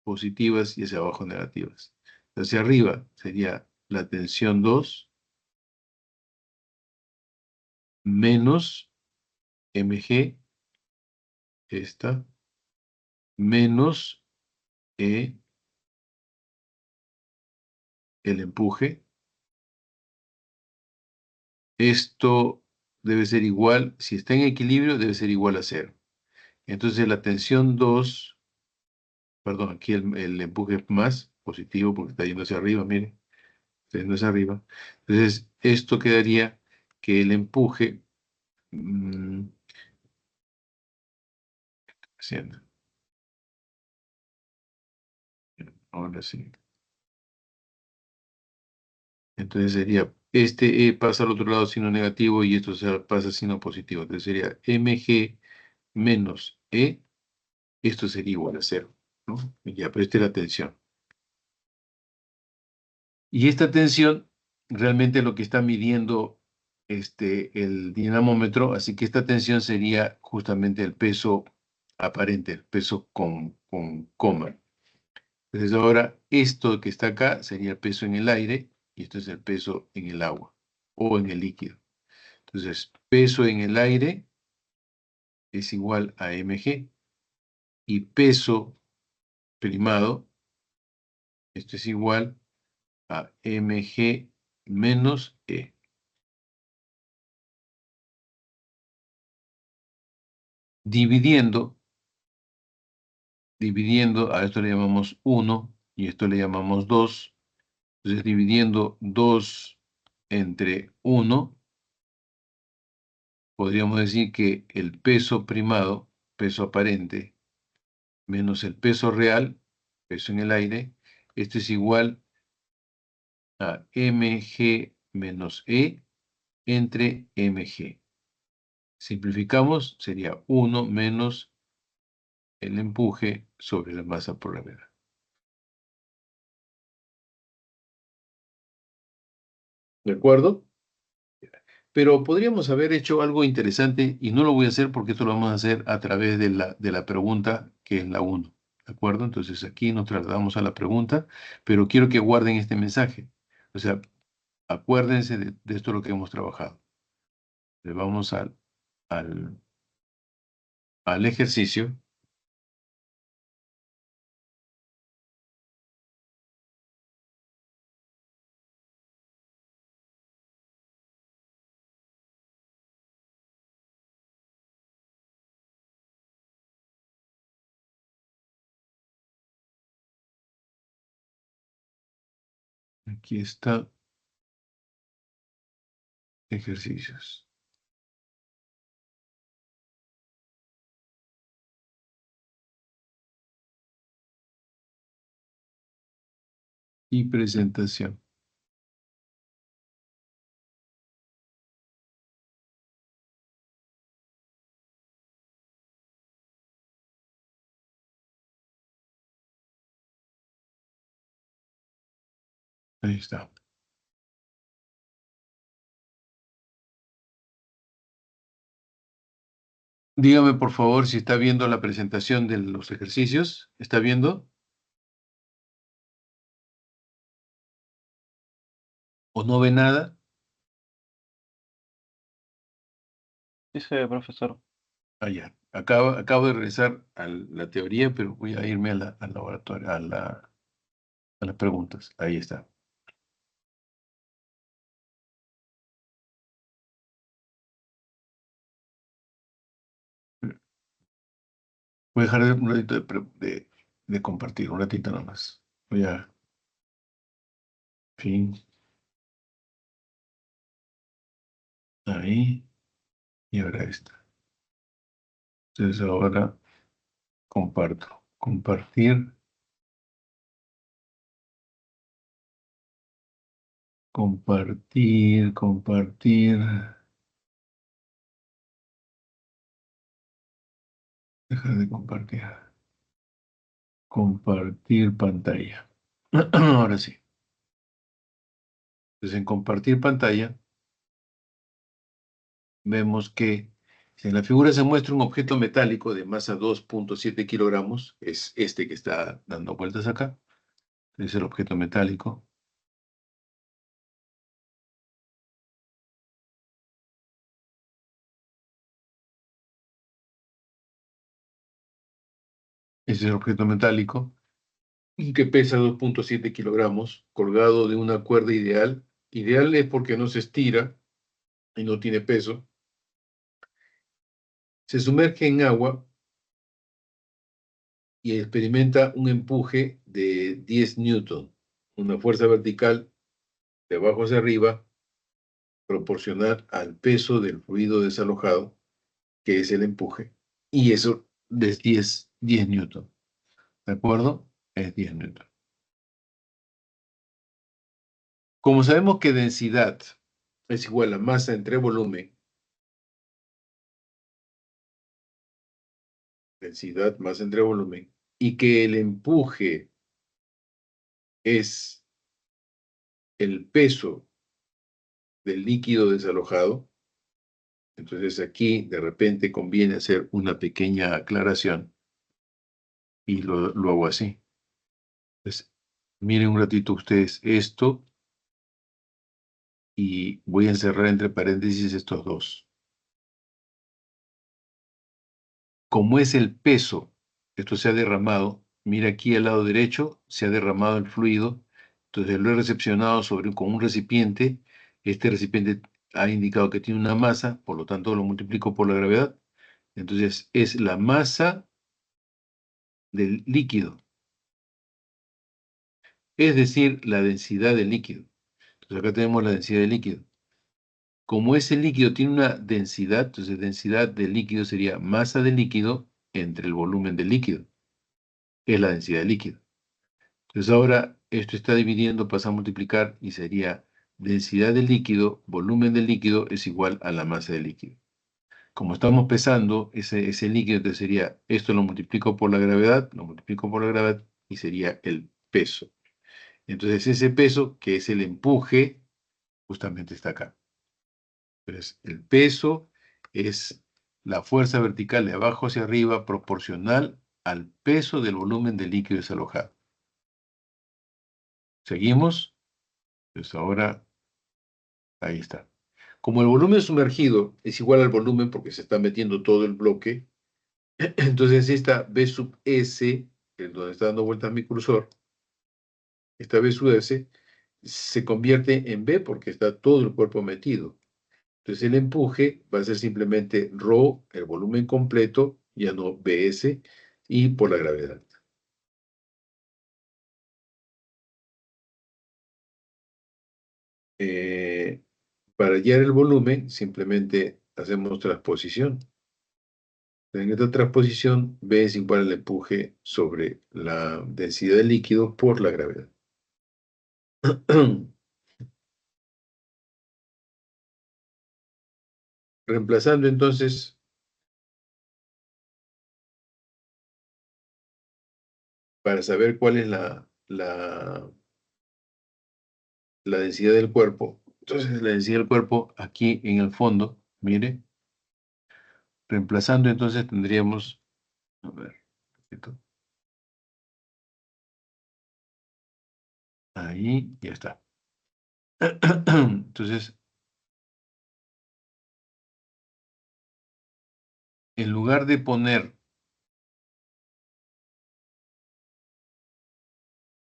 positivas, y hacia abajo, negativas. Hacia arriba sería la tensión 2 menos mg, esta, menos E, el empuje. Esto debe ser igual, si está en equilibrio, debe ser igual a 0. Entonces la tensión 2, perdón, aquí el empuje es más positivo porque está yendo hacia arriba, miren, está yendo hacia arriba. Entonces esto quedaría que el empuje, haciendo, ahora sí. Entonces sería, este E pasa al otro lado signo negativo y esto pasa signo positivo. Entonces sería mg menos E, esto sería igual a 0, ¿no? Ya, pero esta es la tensión. Y esta tensión realmente lo que está midiendo el dinamómetro, así que esta tensión sería justamente el peso aparente, el peso con coma. Entonces ahora esto que está acá sería el peso en el aire y esto es el peso en el agua o en el líquido. Entonces peso en el aire es igual a mg y peso primado, esto es igual a mg menos E. Dividiendo, a esto le llamamos 1 y esto le llamamos 2. Entonces dividiendo 2 entre 1, podríamos decir que el peso primado, peso aparente, menos el peso real, peso en el aire, esto es igual a mg menos E entre mg. Simplificamos, sería 1 menos el empuje sobre la masa por gravedad. ¿De acuerdo? Pero podríamos haber hecho algo interesante y no lo voy a hacer porque esto lo vamos a hacer a través de la pregunta que es la 1. ¿De acuerdo? Entonces aquí nos trasladamos a la pregunta, pero quiero que guarden este mensaje. O sea, acuérdense de esto lo que hemos trabajado. Le vamos al, al ejercicio. Aquí está ejercicios. Y presentación. Ahí está. Dígame, por favor, si está viendo la presentación de los ejercicios. ¿Está viendo o no ve nada? Dice, profesor. Allá. acabo de regresar a la teoría, pero voy a irme al laboratorio, a las preguntas. Ahí está. Voy a dejar un ratito de compartir, un ratito nomás. Voy a, fin, ahí, y ahora esta. Entonces ahora comparto. Compartir, compartir, compartir. Dejar de compartir. Compartir pantalla. Ahora sí. Entonces en compartir pantalla vemos que si en la figura se muestra un objeto metálico de masa 2.7 kilogramos, es este que está dando vueltas acá, es el objeto metálico. Ese es el objeto metálico que pesa 2.7 kilogramos, colgado de una cuerda ideal. Ideal es porque no se estira y no tiene peso. Se sumerge en agua y experimenta un empuje de 10 newton, una fuerza vertical de abajo hacia arriba, proporcional al peso del fluido desalojado, que es el empuje, y eso es 10 newton, ¿de acuerdo? Es 10 newton. Como sabemos que densidad es igual a masa entre volumen, densidad más entre volumen, y que el empuje es el peso del líquido desalojado, entonces aquí de repente conviene hacer una pequeña aclaración y lo hago así. Entonces, miren un ratito ustedes esto y voy a encerrar entre paréntesis estos dos. Como es el peso, esto se ha derramado, mira aquí al lado derecho, se ha derramado el fluido, entonces lo he recepcionado con un recipiente, este recipiente ha indicado que tiene una masa, por lo tanto lo multiplico por la gravedad, entonces es la masa del líquido, es decir, la densidad del líquido. Entonces acá tenemos la densidad del líquido. Como ese líquido tiene una densidad, entonces densidad del líquido sería masa del líquido entre el volumen del líquido, que es la densidad del líquido. Entonces ahora esto está dividiendo, pasa a multiplicar y sería densidad del líquido, volumen del líquido es igual a la masa del líquido. Como estamos pesando ese líquido, entonces sería, esto lo multiplico por la gravedad, lo multiplico por la gravedad y sería el peso. Entonces ese peso, que es el empuje, justamente está acá. Entonces el peso es la fuerza vertical de abajo hacia arriba proporcional al peso del volumen del líquido desalojado. ¿Seguimos? Pues ahora, ahí está. Como el volumen sumergido es igual al volumen porque se está metiendo todo el bloque, entonces esta B sub S, que es donde está dando vueltas mi cursor, esta B sub S se convierte en B porque está todo el cuerpo metido. Entonces el empuje va a ser simplemente ρ, el volumen completo, ya no BS, y por la gravedad. Para hallar el volumen, simplemente hacemos transposición. En esta transposición, B es igual al empuje sobre la densidad del líquido por la gravedad. Reemplazando entonces, para saber cuál es la densidad del cuerpo. Entonces, la densidad del cuerpo aquí en el fondo, mire, reemplazando entonces tendríamos, a ver, esto, ahí ya está. Entonces, en lugar de poner,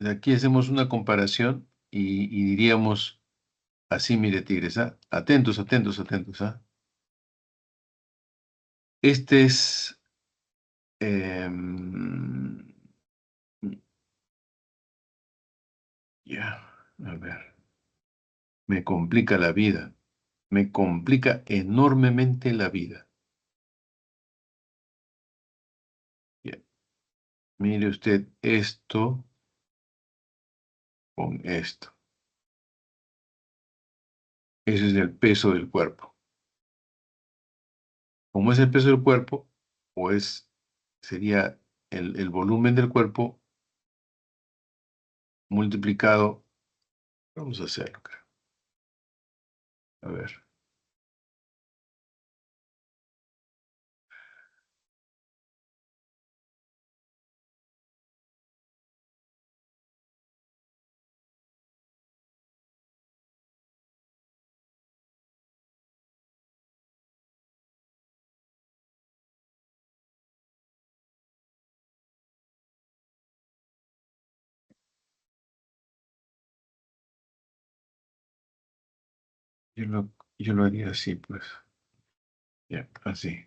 de aquí hacemos una comparación y diríamos así, mire, tigres, ¿ah? Atentos, atentos, atentos, ¿ah? Este es, em, ya, a ver, me complica la vida, me complica enormemente la vida. Ya, mire usted esto con esto. Ese es el peso del cuerpo. Como es el peso del cuerpo, pues sería el volumen del cuerpo multiplicado. Vamos a hacerlo, creo. A ver. Yo lo, yo lo haría así, pues. Ya, así.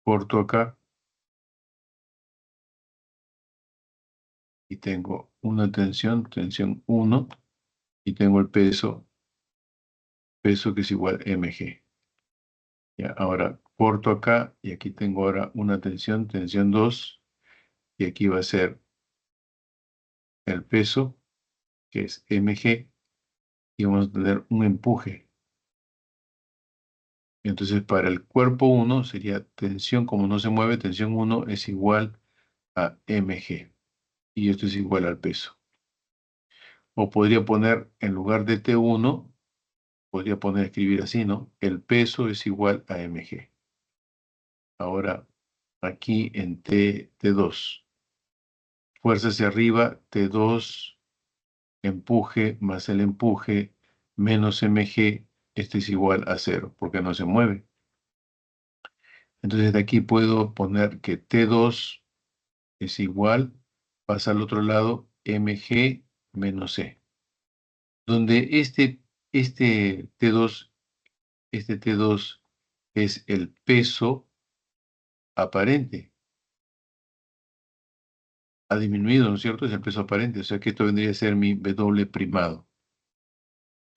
Corto acá y tengo una tensión, tensión 1, y tengo el peso, peso que es igual a mg. Ya, ahora corto acá y aquí tengo ahora una tensión, tensión 2, y aquí va a ser el peso, que es mg, y vamos a tener un empuje. Entonces, para el cuerpo 1 sería tensión, como no se mueve, tensión 1 es igual a mg, y esto es igual al peso. O podría poner, en lugar de T1, podría poner, escribir así, ¿no? El peso es igual a mg. Ahora, aquí en T2, fuerza hacia arriba, T2, empuje más el empuje menos mg, este es igual a 0, porque no se mueve. Entonces de aquí puedo poner que T2 es igual, pasa al otro lado, mg menos c, donde este T2, este T2 es el peso aparente. Ha disminuido, ¿no es cierto? Es el peso aparente, o sea que esto vendría a ser mi W primado.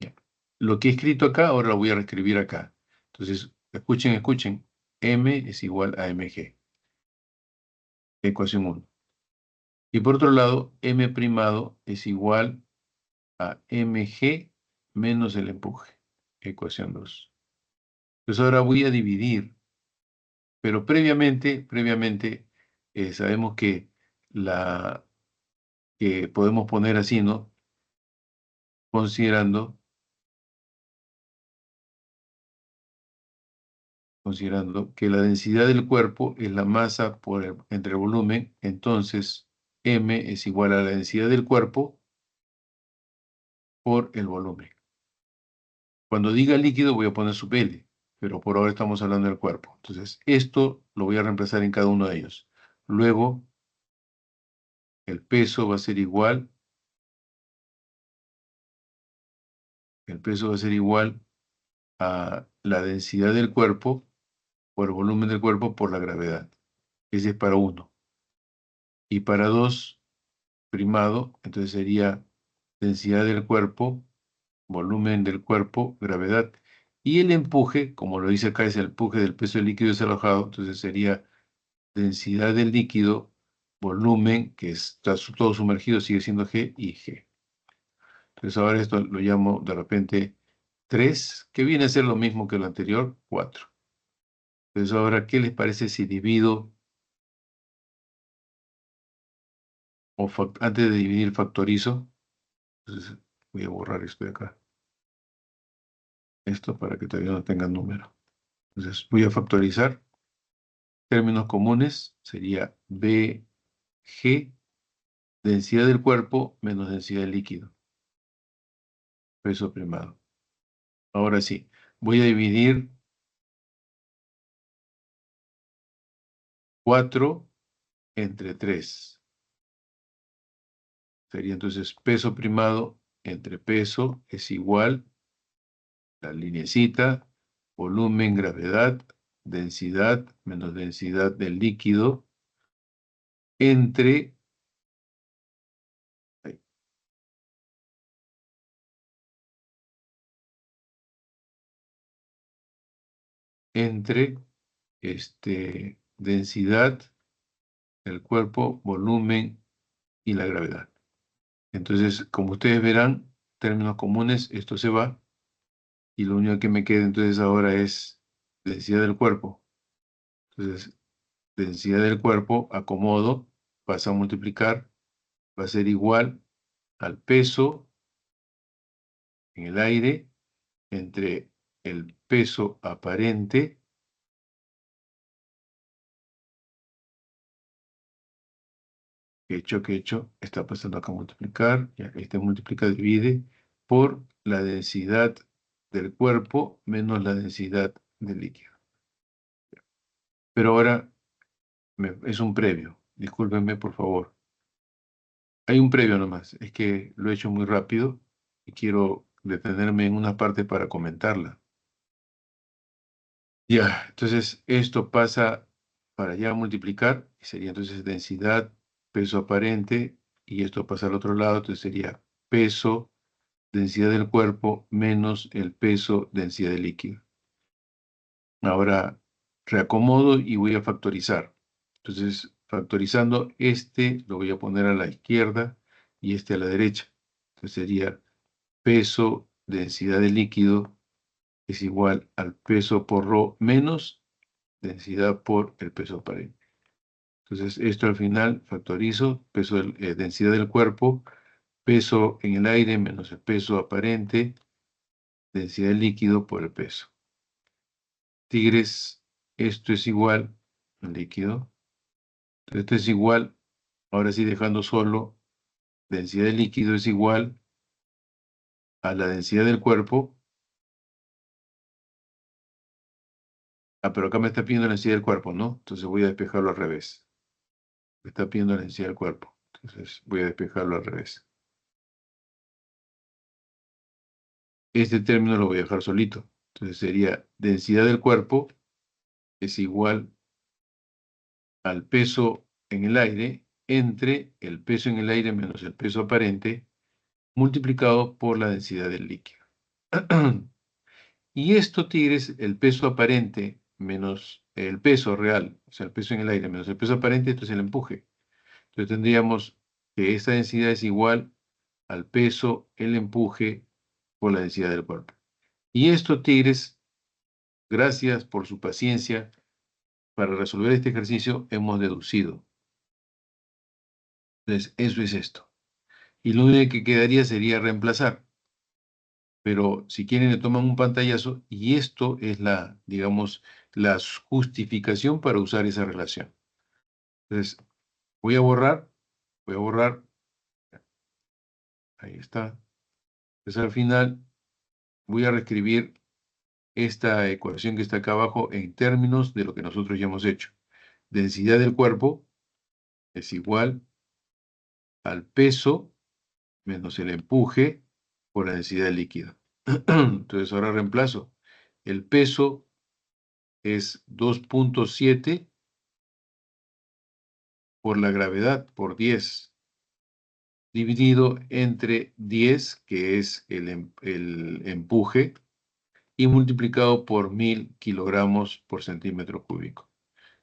Ya. Lo que he escrito acá, ahora lo voy a reescribir acá. Entonces, escuchen, escuchen. M es igual a mg, ecuación 1. Y por otro lado, M primado es igual a mg menos el empuje, ecuación 2. Entonces ahora voy a dividir, pero previamente sabemos que la que podemos poner así, ¿no? Considerando que la densidad del cuerpo es la masa entre el volumen, entonces M es igual a la densidad del cuerpo por el volumen. Cuando diga líquido voy a poner sub L, pero por ahora estamos hablando del cuerpo. Entonces esto lo voy a reemplazar en cada uno de ellos. Luego el peso va a ser igual, el peso va a ser igual a la densidad del cuerpo por el volumen del cuerpo por la gravedad. Ese es para 1. Y para 2, primado, entonces sería densidad del cuerpo, volumen del cuerpo, gravedad. Y el empuje, como lo dice acá, es el empuje del peso del líquido desalojado, entonces sería densidad del líquido, volumen, que está todo sumergido, sigue siendo G y G. Entonces ahora esto lo llamo de repente 3, que viene a ser lo mismo que lo anterior, 4. Entonces ahora, ¿qué les parece si divido, o antes de dividir factorizo? Entonces voy a borrar esto de acá. Esto para que todavía no tenga número. Entonces voy a factorizar. Términos comunes sería BG, densidad del cuerpo menos densidad del líquido, peso primado. Ahora sí, voy a dividir 4 entre 3. Sería entonces peso primado entre peso es igual, la lineecita, volumen, gravedad, densidad menos densidad del líquido entre, ahí, entre densidad del cuerpo, volumen y la gravedad. Entonces, como ustedes verán, términos comunes, esto se va, y lo único que me queda entonces ahora es densidad del cuerpo. Entonces, densidad del cuerpo, acomodo, pasa a multiplicar, va a ser igual al peso en el aire entre el peso aparente, que hecho, está pasando acá a multiplicar, ya, este multiplica, divide, por la densidad del cuerpo menos la densidad del líquido. Pero ahora es un previo, discúlpenme por favor. Hay un previo nomás, es que lo he hecho muy rápido y quiero detenerme en una parte para comentarla. Ya, entonces esto pasa para ya multiplicar, y sería entonces densidad, peso aparente, y esto pasa al otro lado, entonces sería peso, densidad del cuerpo, menos el peso, densidad del líquido. Ahora reacomodo y voy a factorizar. Entonces, factorizando, lo voy a poner a la izquierda y a la derecha. Entonces sería peso, densidad del líquido es igual al peso por ρ menos densidad por el peso aparente. Entonces, esto al final factorizo, densidad del cuerpo, peso en el aire menos el peso aparente, densidad del líquido por el peso. Tigres, esto es igual al líquido. Entonces, esto es igual, ahora sí dejando solo, densidad del líquido es igual a la densidad del cuerpo. Ah, pero acá me está pidiendo la densidad del cuerpo, ¿no? Entonces voy a despejarlo al revés. Me está pidiendo la densidad del cuerpo. Entonces voy a despejarlo al revés. Este término lo voy a dejar solito. Entonces sería densidad del cuerpo es igual al peso en el aire entre el peso en el aire menos el peso aparente multiplicado por la densidad del líquido. Y esto, tigres, el peso aparente menos el peso real, o sea, el peso en el aire menos el peso aparente, esto es el empuje. Entonces tendríamos que esta densidad es igual al peso, el empuje por la densidad del cuerpo. Y esto, tigres, gracias por su paciencia. Para resolver este ejercicio hemos deducido. Entonces, eso es esto. Y lo único que quedaría sería reemplazar. Pero si quieren le toman un pantallazo y esto es digamos, la justificación para usar esa relación. Entonces, voy a borrar, ahí está. Entonces al final voy a reescribir esta ecuación que está acá abajo en términos de lo que nosotros ya hemos hecho. Densidad del cuerpo es igual al peso menos el empuje por la densidad del líquido. Entonces ahora reemplazo. El peso es 2.7 por la gravedad, por 10, dividido entre 10, que es el empuje, y multiplicado por 1000 kilogramos por centímetro cúbico.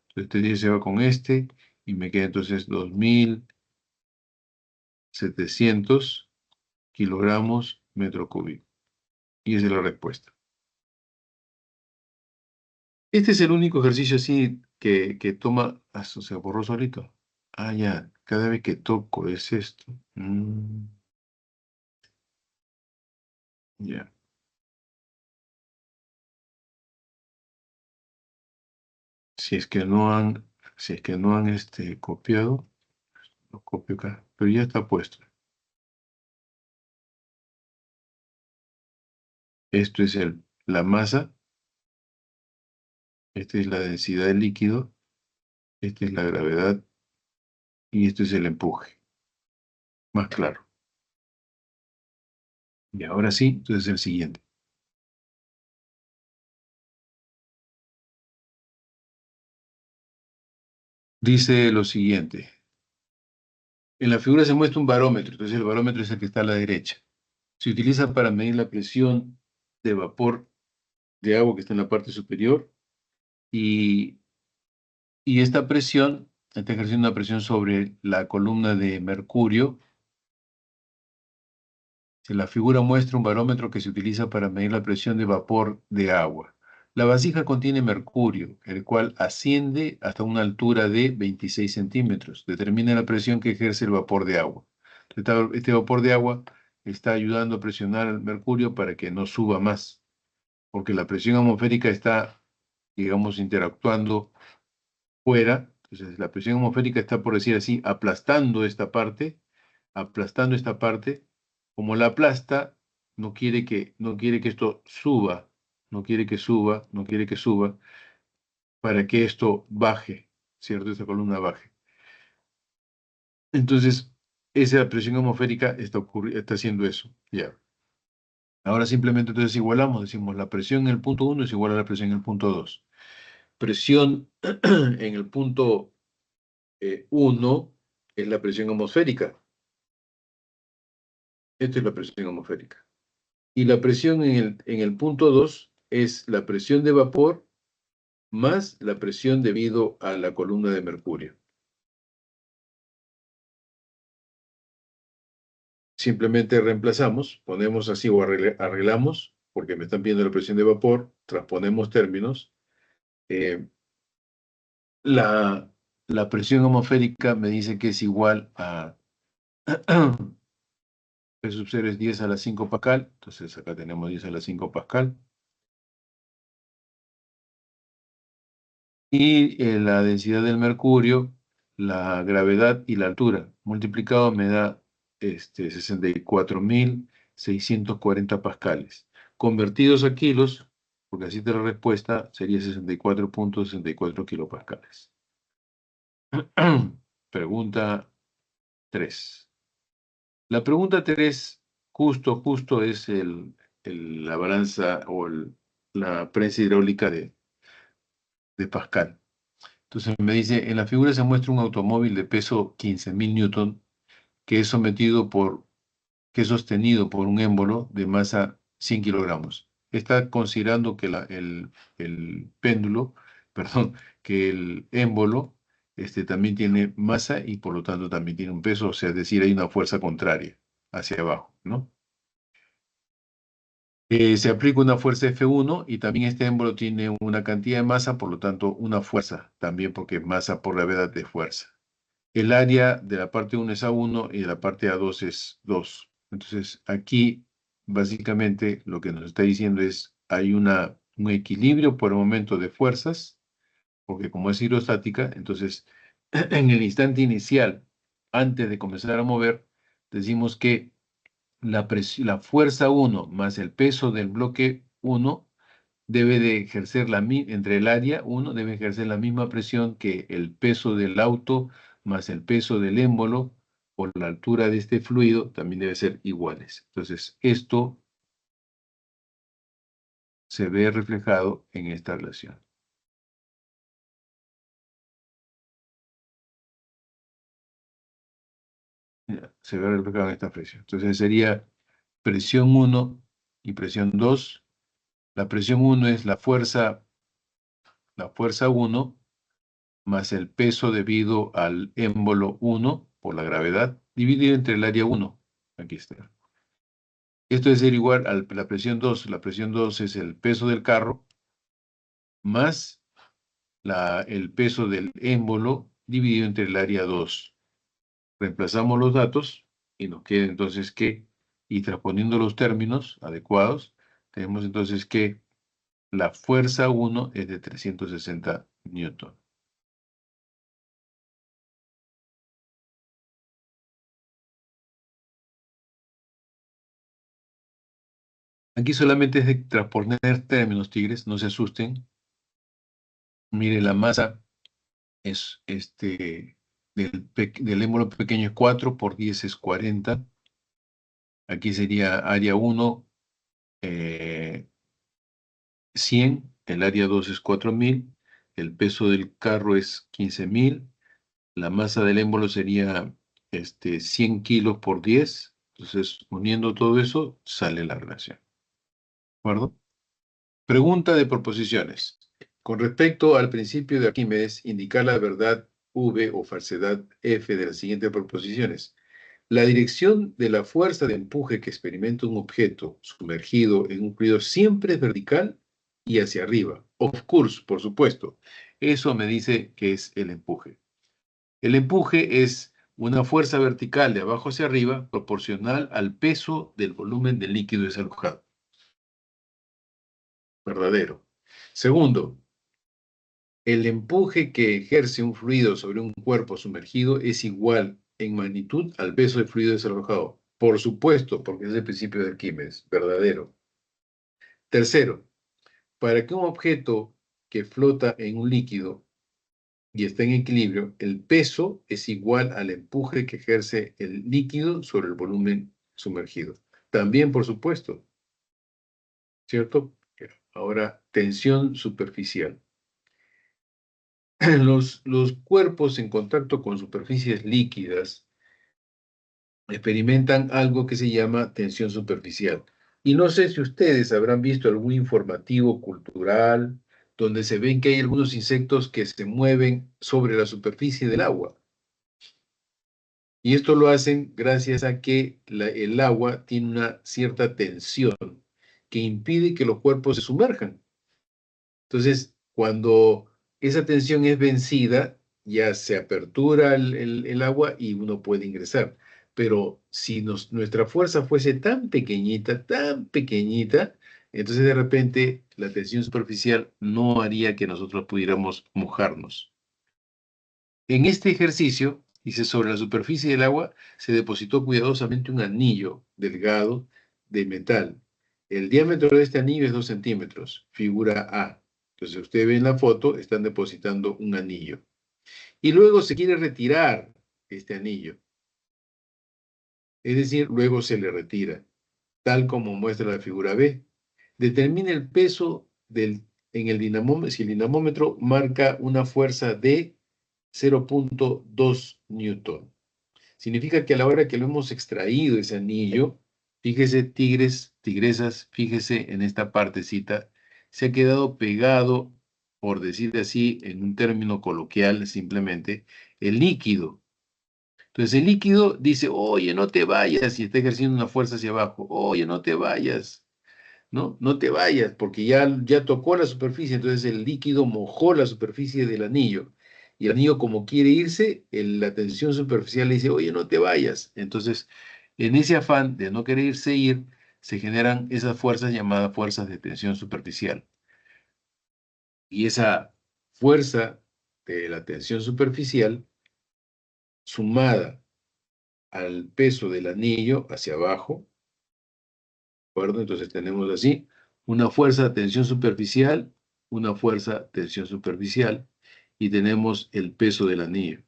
Entonces este 10 se va con este, y me queda entonces 2700 kilogramos metro cúbico. Y esa es la respuesta. Este es el único ejercicio así que toma, se borró solito. Ah, ya, cada vez que toco es esto. Ya. Si es que no han copiado, lo copio acá, pero ya está puesto. Esto es la masa, esta es la densidad del líquido, esta es la gravedad y esto es el empuje. Más claro. Y ahora sí, entonces el siguiente. Dice lo siguiente. En la figura se muestra un barómetro, entonces el barómetro es el que está a la derecha. Se utiliza para medir la presión de vapor de agua que está en la parte superior y, y esta presión está ejerciendo una presión sobre la columna de mercurio. Si la figura muestra un barómetro que se utiliza para medir la presión de vapor de agua. La vasija contiene mercurio, el cual asciende hasta una altura de 26 centímetros. Determina la presión que ejerce el vapor de agua. Este vapor de agua está ayudando a presionar el mercurio para que no suba más, porque la presión atmosférica está, digamos, interactuando fuera. Entonces, la presión atmosférica está, por decir así, aplastando esta parte. Como la aplasta, no quiere que esto suba, no quiere que suba, para que esto baje, ¿cierto? Esta columna baje. Entonces, esa presión atmosférica está haciendo eso, ya. Ahora simplemente entonces igualamos, decimos la presión en el punto 1 es igual a la presión en el punto 2. Presión en el punto 1 es la presión atmosférica. Esta es la presión atmosférica. Y la presión en el punto 2 es la presión de vapor más la presión debido a la columna de mercurio. Simplemente reemplazamos, ponemos así o arreglamos, porque me están pidiendo la presión de vapor, transponemos términos. Eh, la, la presión atmosférica me dice que es igual a P sub 0 es 10 a la 5 pascal, entonces acá tenemos 10 a la 5 pascal. Y la densidad del mercurio, la gravedad y la altura, multiplicado me da 64.640 pascales. Convertidos a kilos, porque así te la respuesta, sería 64.64 kilopascales. Pregunta 3. La pregunta 3, justo es la balanza o la prensa hidráulica de Pascal. Entonces me dice, en la figura se muestra un automóvil de peso 15.000 newton que es que es sostenido por un émbolo de masa 100 kilogramos. Está considerando que el péndulo, perdón, que el émbolo también tiene masa y por lo tanto también tiene un peso, o sea, es decir, hay una fuerza contraria hacia abajo, ¿no? Se aplica una fuerza F1 y también este émbolo tiene una cantidad de masa, por lo tanto una fuerza también porque masa por gravedad de fuerza. El área de la parte 1 es A1 y de la parte A2 es 2. Entonces aquí básicamente lo que nos está diciendo es hay un equilibrio por el momento de fuerzas, porque como es hidrostática, entonces en el instante inicial, antes de comenzar a mover, decimos que la fuerza 1 más el peso del bloque 1 debe de ejercer entre el área 1 debe ejercer la misma presión que el peso del auto más el peso del émbolo por la altura de este fluido también debe ser iguales. Entonces, esto se ve reflejado en esta relación. Ya, se ve reflejado en esta presión. Entonces, sería presión 1 y presión 2. La presión 1 es la fuerza 1 más el peso debido al émbolo 1 por la gravedad, dividido entre el área 1. Aquí está. Esto es ser igual a la presión 2. La presión 2 es el peso del carro más el peso del émbolo dividido entre el área 2. Reemplazamos los datos y nos queda entonces que, y transponiendo los términos adecuados, tenemos entonces que la fuerza 1 es de 360 newton. Aquí solamente es de transponer términos, tigres, no se asusten. Mire la masa es del émbolo pequeño es 4 por 10 es 40. Aquí sería área 1, 100, el área 2 es 4000, el peso del carro es 15000, la masa del émbolo sería 100 kilos por 10. Entonces, uniendo todo eso, sale la relación. ¿De acuerdo? Pregunta de proposiciones. Con respecto al principio de Arquímedes, indicar la verdad V o falsedad F de las siguientes proposiciones. La dirección de la fuerza de empuje que experimenta un objeto sumergido en un fluido siempre es vertical y hacia arriba. Of course, por supuesto. Eso me dice que es el empuje. El empuje es una fuerza vertical de abajo hacia arriba proporcional al peso del volumen del líquido desalojado. Verdadero. Segundo, el empuje que ejerce un fluido sobre un cuerpo sumergido es igual en magnitud al peso del fluido desalojado. Por supuesto, porque es el principio de Arquímedes. Verdadero. Tercero, para que un objeto que flota en un líquido y está en equilibrio, el peso es igual al empuje que ejerce el líquido sobre el volumen sumergido. También, por supuesto, ¿cierto? Ahora, tensión superficial. Los cuerpos en contacto con superficies líquidas experimentan algo que se llama tensión superficial. Y no sé si ustedes habrán visto algún informativo cultural donde se ven que hay algunos insectos que se mueven sobre la superficie del agua. Y esto lo hacen gracias a que el agua tiene una cierta tensión que impide que los cuerpos se sumerjan. Entonces, cuando esa tensión es vencida, ya se apertura el agua y uno puede ingresar. Pero si nuestra fuerza fuese tan pequeñita, entonces de repente la tensión superficial no haría que nosotros pudiéramos mojarnos. En este ejercicio, dice, sobre la superficie del agua se depositó cuidadosamente un anillo delgado de metal. El diámetro de este anillo es 2 centímetros, figura A. Entonces, usted ve en la foto, están depositando un anillo. Y luego se quiere retirar este anillo. Es decir, luego se le retira, tal como muestra la figura B. Determina el peso en el dinamómetro, si el dinamómetro marca una fuerza de 0.2 newton. Significa que a la hora que lo hemos extraído ese anillo, fíjese, tigresas, fíjese en esta partecita, se ha quedado pegado, por decir así, en un término coloquial simplemente, el líquido. Entonces el líquido dice, oye, no te vayas, y está ejerciendo una fuerza hacia abajo, oye, no te vayas, ¿no? No te vayas, porque ya tocó la superficie, entonces el líquido mojó la superficie del anillo. Y el anillo, como quiere irse, la tensión superficial le dice, oye, no te vayas. Entonces, en ese afán de no quererse ir, se generan esas fuerzas llamadas fuerzas de tensión superficial. Y esa fuerza de la tensión superficial, sumada al peso del anillo hacia abajo, ¿de acuerdo? Entonces tenemos así una fuerza tensión superficial, una fuerza tensión superficial, y tenemos el peso del anillo.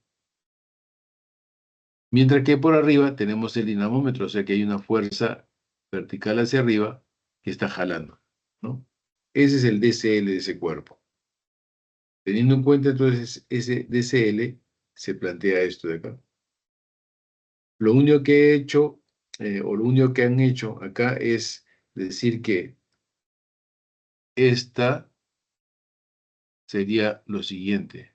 Mientras que por arriba tenemos el dinamómetro, o sea que hay una fuerza vertical hacia arriba que está jalando, ¿no? Ese es el DCL de ese cuerpo. Teniendo en cuenta entonces ese DCL, se plantea esto de acá. Lo único que he hecho, o lo único que han hecho acá es decir que esta sería lo siguiente.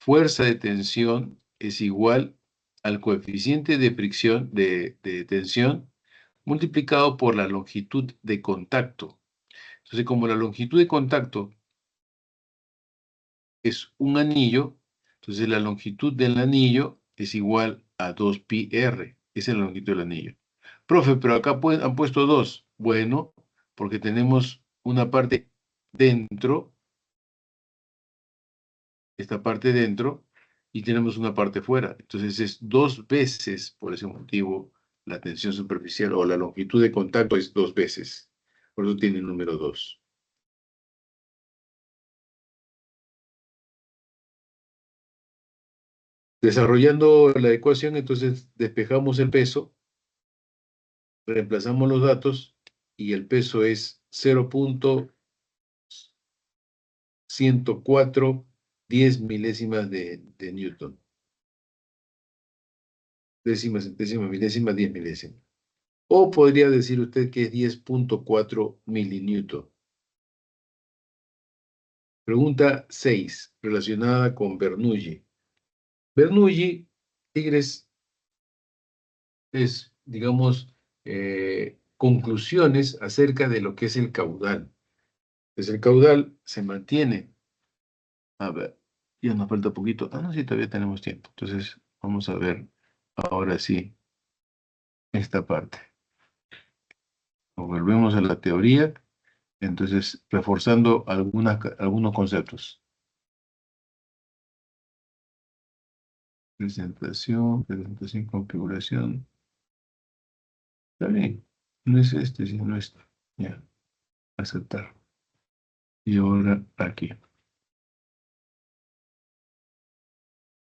Fuerza de tensión es igual al coeficiente de fricción de tensión multiplicado por la longitud de contacto. Entonces, como la longitud de contacto es un anillo, entonces la longitud del anillo es igual a 2πr. Esa es la longitud del anillo. Profe, pero acá han puesto 2. Bueno, porque tenemos una parte dentro, esta parte dentro, y tenemos una parte fuera. Entonces es 2 veces, por ese motivo, la tensión superficial o la longitud de contacto es 2 veces. Por eso tiene el número 2. Desarrollando la ecuación, entonces despejamos el peso, reemplazamos los datos y el peso es 0.104 10 milésimas de Newton. Décima, centésima, milésima, 10 milésimas. O podría decir usted que es 10.4 milinewton. Pregunta 6, relacionada con Bernoulli. Bernoulli, Tigres, es, digamos, conclusiones acerca de lo que es el caudal. Pues el caudal se mantiene. A ver, ya nos falta poquito. Ah, no, sí, todavía tenemos tiempo. Entonces, vamos a ver ahora sí esta parte. Volvemos a la teoría, entonces reforzando algunos conceptos. Presentación, configuración. Está bien. No es este, sino este. Ya, aceptar. Y ahora aquí.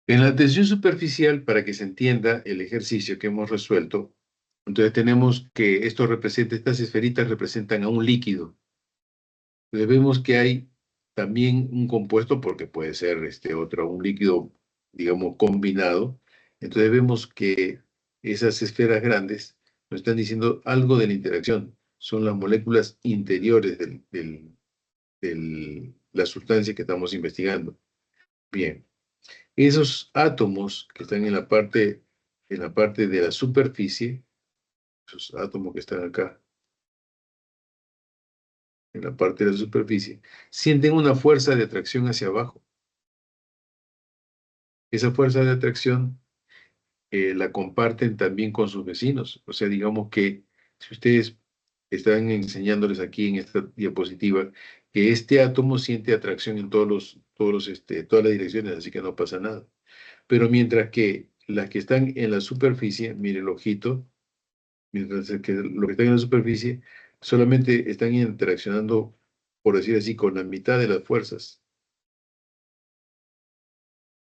En la tensión superficial, para que se entienda el ejercicio que hemos resuelto, entonces tenemos que estas esferitas representan a un líquido. Entonces vemos que hay también un compuesto, porque puede ser un líquido, digamos, combinado. Entonces vemos que esas esferas grandes nos están diciendo algo de la interacción. Son las moléculas interiores de la sustancia que estamos investigando. Bien. Esos átomos que están en la parte de la superficie, esos átomos que están acá, en la parte de la superficie, sienten una fuerza de atracción hacia abajo. Esa fuerza de atracción la comparten también con sus vecinos. O sea, digamos que si ustedes están enseñándoles aquí en esta diapositiva que este átomo siente atracción en todas las direcciones, así que no pasa nada. Pero mientras que las que están en la superficie, mire el ojito, mientras que los que están en la superficie solamente están interaccionando, por decir así, con la mitad de las fuerzas,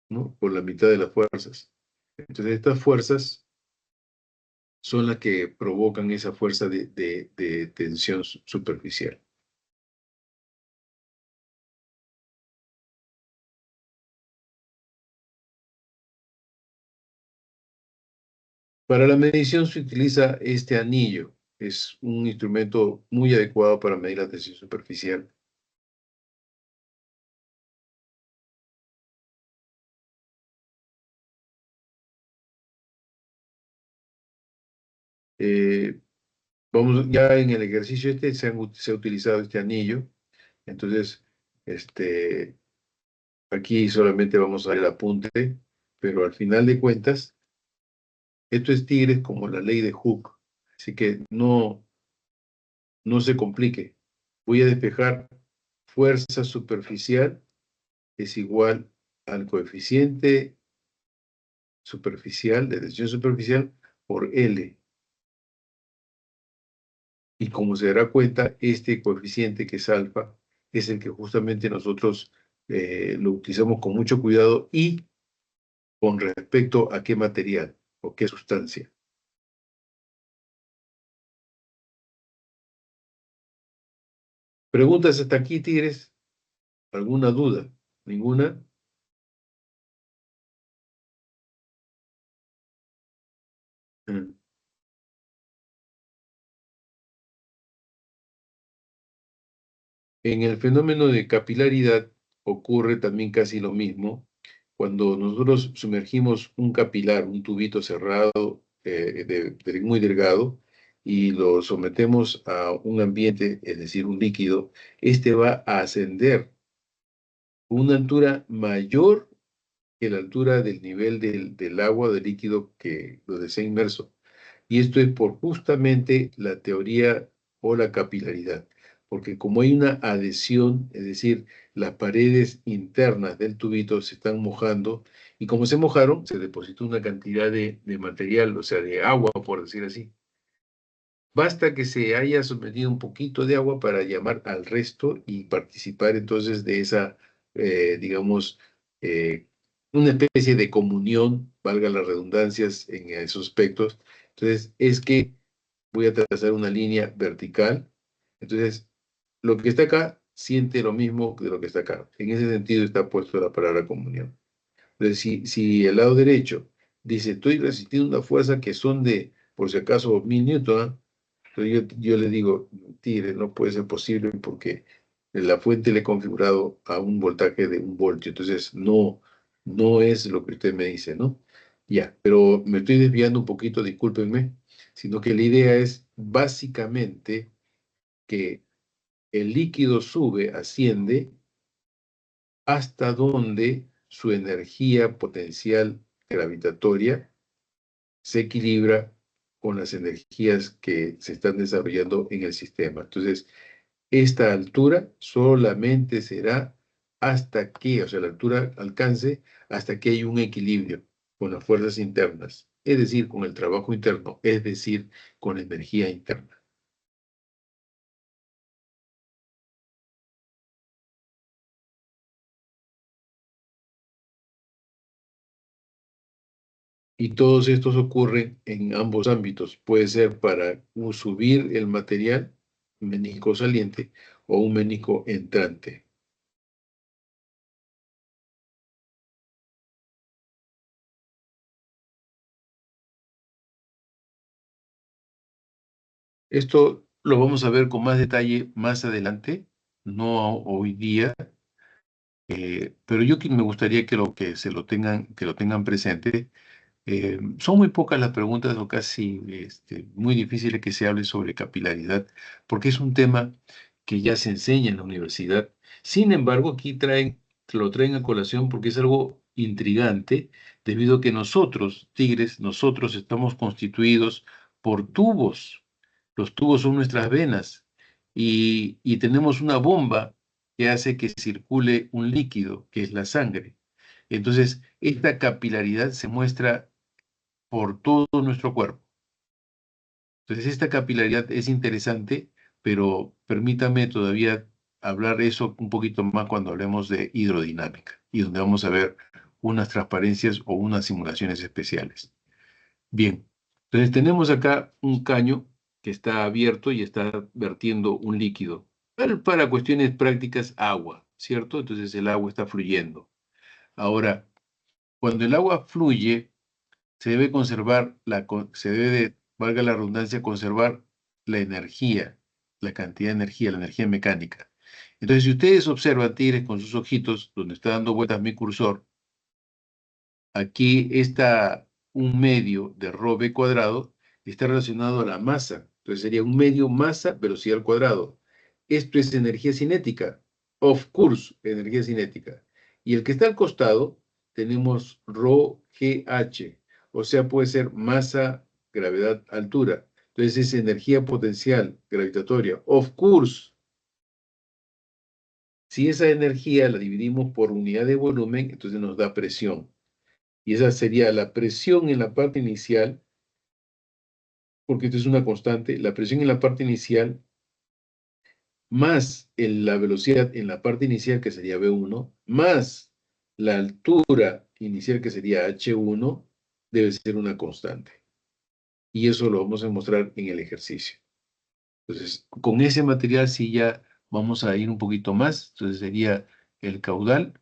¿no? Con la mitad de las fuerzas. Entonces, estas fuerzas son las que provocan esa fuerza de tensión superficial. Para la medición se utiliza este anillo. Es un instrumento muy adecuado para medir la tensión superficial. Eh, Vamos, ya en el ejercicio se ha utilizado este anillo. Entonces, aquí solamente vamos a ver el apunte, pero al final de cuentas, esto es Tigres como la ley de Hooke. Así que no se complique. Voy a despejar fuerza superficial es igual al coeficiente superficial, de tensión superficial, por L. Y como se dará cuenta, este coeficiente que es alfa es el que justamente nosotros lo utilizamos con mucho cuidado y con respecto a qué material o qué sustancia. Preguntas hasta aquí, Tigres. ¿Alguna duda? ¿Ninguna? Mm. En el fenómeno de capilaridad ocurre también casi lo mismo. Cuando nosotros sumergimos un capilar, un tubito cerrado muy delgado, y lo sometemos a un ambiente, es decir, un líquido, este va a ascender a una altura mayor que la altura del nivel del agua, del líquido donde se ha inmerso. Y esto es por justamente la teoría o la capilaridad, porque como hay una adhesión, es decir, las paredes internas del tubito se están mojando, y como se mojaron, se depositó una cantidad de material, o sea, de agua, por decir así. Basta que se haya sometido un poquito de agua para llamar al resto y participar entonces de esa, digamos, eh, una especie de comunión, valga las redundancias en esos aspectos. Entonces, es que voy a trazar una línea vertical. Entonces, lo que está acá siente lo mismo que lo que está acá. En ese sentido está puesto la palabra comunión. Entonces, si el lado derecho dice, estoy resistiendo una fuerza que son de, por si acaso, 1000 newton, ¿ah? Entonces yo le digo, tigre, no puede ser posible porque la fuente le he configurado a un voltaje de 1 voltio. Entonces, no es lo que usted me dice, ¿no? Ya, pero me estoy desviando un poquito, discúlpenme, sino que la idea es básicamente que el líquido sube, asciende, hasta donde su energía potencial gravitatoria se equilibra con las energías que se están desarrollando en el sistema. Entonces, esta altura solamente será hasta que, o sea, la altura alcance hasta que hay un equilibrio con las fuerzas internas, es decir, con el trabajo interno, es decir, con la energía interna. Y todos estos ocurren en ambos ámbitos. Puede ser para subir el material, un menisco saliente, o un menisco entrante. Esto lo vamos a ver con más detalle más adelante, no hoy día, pero yo me gustaría que lo tengan presente. Son muy pocas las preguntas o casi muy difíciles que se hable sobre capilaridad, porque es un tema que ya se enseña en la universidad. Sin embargo, aquí lo traen a colación porque es algo intrigante, debido a que nosotros, tigres, nosotros estamos constituidos por tubos. Los tubos son nuestras venas y tenemos una bomba que hace que circule un líquido, que es la sangre. Entonces, esta capilaridad se muestra por todo nuestro cuerpo. Entonces, esta capilaridad es interesante, pero permítame todavía hablar eso un poquito más cuando hablemos de hidrodinámica y donde vamos a ver unas transparencias o unas simulaciones especiales. Bien, entonces tenemos acá un caño que está abierto y está vertiendo un líquido. Para cuestiones prácticas, agua, ¿cierto? Entonces el agua está fluyendo. Ahora, cuando el agua fluye, se debe conservar, se debe, valga la redundancia, conservar la energía, la cantidad de energía, la energía mecánica. Entonces, si ustedes observan, tigres, con sus ojitos, donde está dando vueltas mi cursor, aquí está un medio de rho v cuadrado, está relacionado a la masa. Entonces sería un medio masa, velocidad al cuadrado. Esto es energía cinética. Of course, energía cinética. Y el que está al costado, tenemos rho GH. O sea, puede ser masa, gravedad, altura. Entonces es energía potencial gravitatoria. Of course, si esa energía la dividimos por unidad de volumen, entonces nos da presión. Y esa sería la presión en la parte inicial, porque esto es una constante, la presión en la parte inicial más la velocidad en la parte inicial, que sería V1, más la altura inicial, que sería H1, debe ser una constante. Y eso lo vamos a mostrar en el ejercicio. Entonces, con ese material sí ya vamos a ir un poquito más. Entonces sería el caudal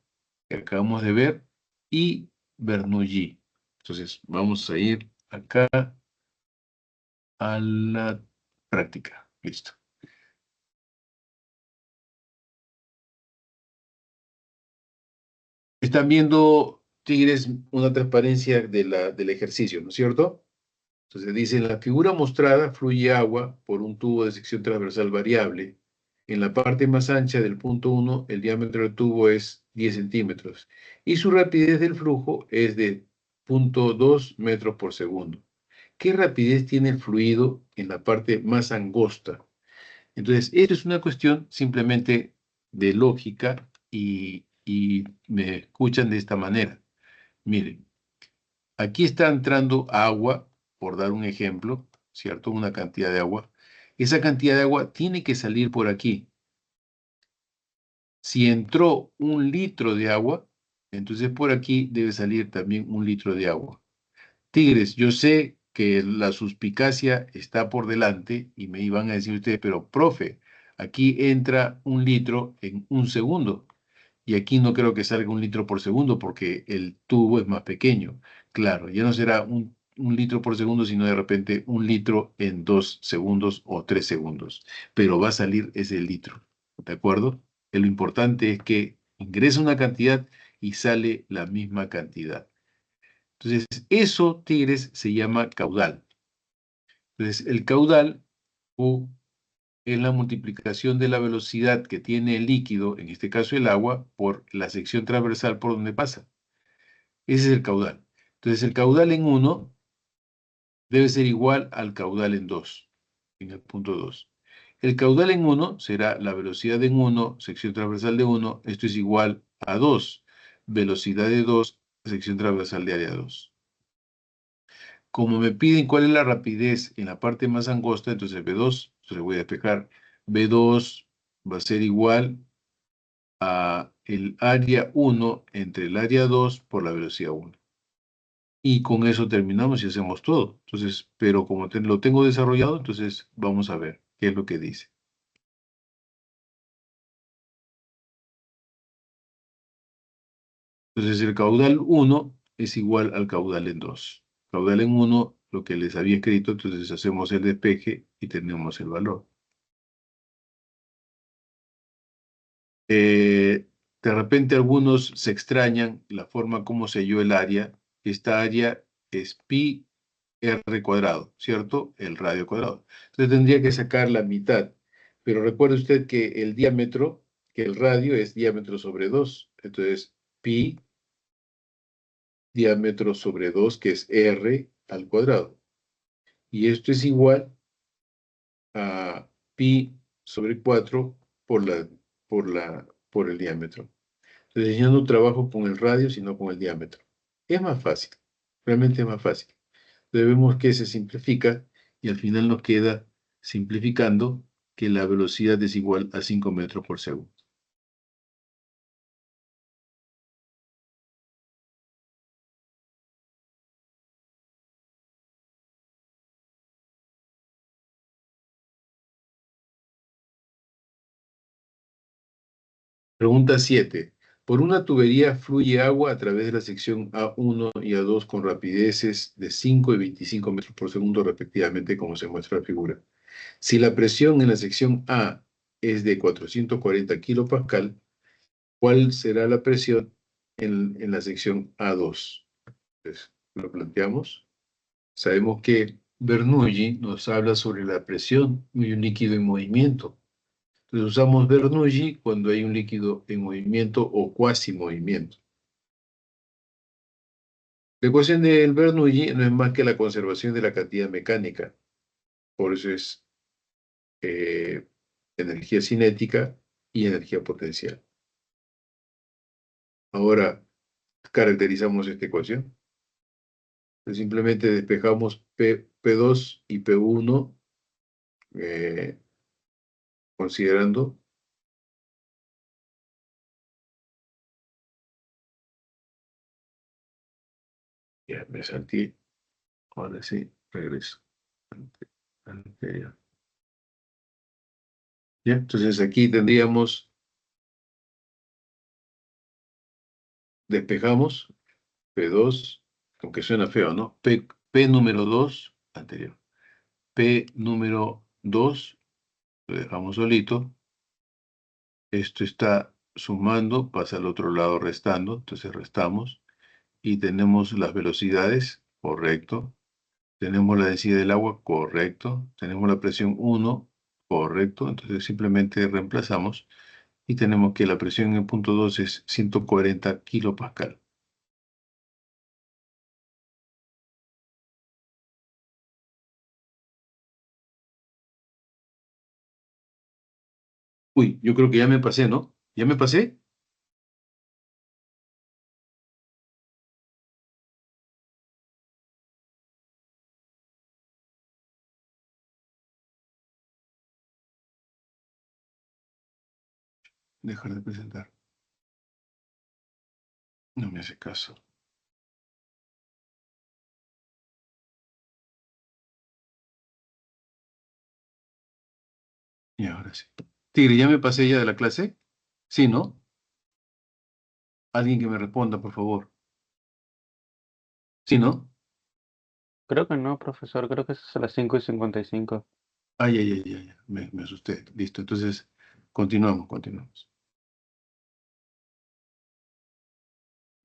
que acabamos de ver y Bernoulli. Entonces, vamos a ir acá a la práctica. Listo. Están viendo, tigres, una transparencia del ejercicio, ¿no es cierto? Entonces dice, en la figura mostrada fluye agua por un tubo de sección transversal variable. En la parte más ancha del punto 1, el diámetro del tubo es 10 centímetros y su rapidez del flujo es de 0,2 metros por segundo. ¿Qué rapidez tiene el fluido en la parte más angosta? Entonces, esto es una cuestión simplemente de lógica y me escuchan de esta manera. Miren, aquí está entrando agua, por dar un ejemplo, ¿cierto? Una cantidad de agua. Esa cantidad de agua tiene que salir por aquí. Si entró 1 litro de agua, Entonces por aquí debe salir también 1 litro de agua. Tigres, yo sé que la suspicacia está por delante y me iban a decir ustedes, pero profe, aquí entra 1 litro en 1 segundo y aquí no creo que salga 1 litro por segundo porque el tubo es más pequeño. Claro, ya no será 1 litro por segundo, sino de repente 1 litro en 2 segundos o 3 segundos, pero va a salir ese litro, ¿de acuerdo? Lo importante es que ingresa una cantidad y sale la misma cantidad. Entonces, eso, tigres, se llama caudal. Entonces, el caudal U es la multiplicación de la velocidad que tiene el líquido, en este caso el agua, por la sección transversal por donde pasa. Ese es el caudal. Entonces, el caudal en 1 debe ser igual al caudal en 2, en el punto 2. El caudal en 1 será la velocidad en 1, sección transversal de 1, esto es igual a 2, velocidad de 2, sección transversal de área 2. Como me piden cuál es la rapidez en la parte más angosta, entonces B2, entonces voy a despejar. B2 va a ser igual a el área 1 entre el área 2 por la velocidad 1. Y con eso terminamos y hacemos todo. Entonces, pero como lo tengo desarrollado, entonces vamos a ver qué es lo que dice. Entonces, el caudal 1 es igual al caudal en 2. Caudal en 1, lo que les había escrito, entonces hacemos el despeje y tenemos el valor. De repente algunos se extrañan la forma como se halló el área. Esta área es pi r cuadrado, ¿cierto? El radio cuadrado. Entonces tendría que sacar la mitad. Pero recuerde usted que el diámetro, que el radio es diámetro sobre 2. Entonces, pi diámetro sobre 2, que es r al cuadrado. Y esto es igual a pi sobre 4 por el diámetro. Entonces ya no trabajo con el radio, sino con el diámetro. Es más fácil, realmente es más fácil. Vemos que se simplifica y al final nos queda simplificando que la velocidad es igual a 5 metros por segundo. Pregunta 7. Por una tubería fluye agua a través de la sección A1 y A2 con rapideces de 5 y 25 metros por segundo respectivamente, como se muestra en la figura. Si la presión en la sección A es de 440 kilopascal, ¿cuál será la presión en la sección A2? Entonces, lo planteamos. Sabemos que Bernoulli nos habla sobre la presión de un líquido en movimiento. Entonces usamos Bernoulli cuando hay un líquido en movimiento o cuasi movimiento. La ecuación del Bernoulli no es más que la conservación de la cantidad mecánica. Por eso es eh, energía cinética y energía potencial. Ahora caracterizamos esta ecuación. Pues simplemente despejamos P2 y P1 eh, considerando. Ya me salté. Ahora sí, regreso. Anterior. Ya, entonces aquí tendríamos, despejamos P2, aunque suena feo, ¿no? P número 2, anterior. P número 2, lo dejamos solito. Esto está sumando, pasa al otro lado restando, entonces restamos. Y tenemos las velocidades, correcto. Tenemos la densidad del agua, correcto. Tenemos la presión 1, correcto. Entonces simplemente reemplazamos y tenemos que la presión en el punto 2 es 140 kilopascal. Uy, yo creo que ya me pasé, ¿no? ¿Ya me pasé? Dejar de presentar. No me hace caso. Y ahora sí. Tigre, ¿ya me pasé ya de la clase? Sí, ¿no? Alguien que me responda, por favor. Sí, ¿no? Creo que no, profesor, creo que es a las 5:55. Ay, ay, ay, ay, ay, me asusté. Listo, entonces continuamos.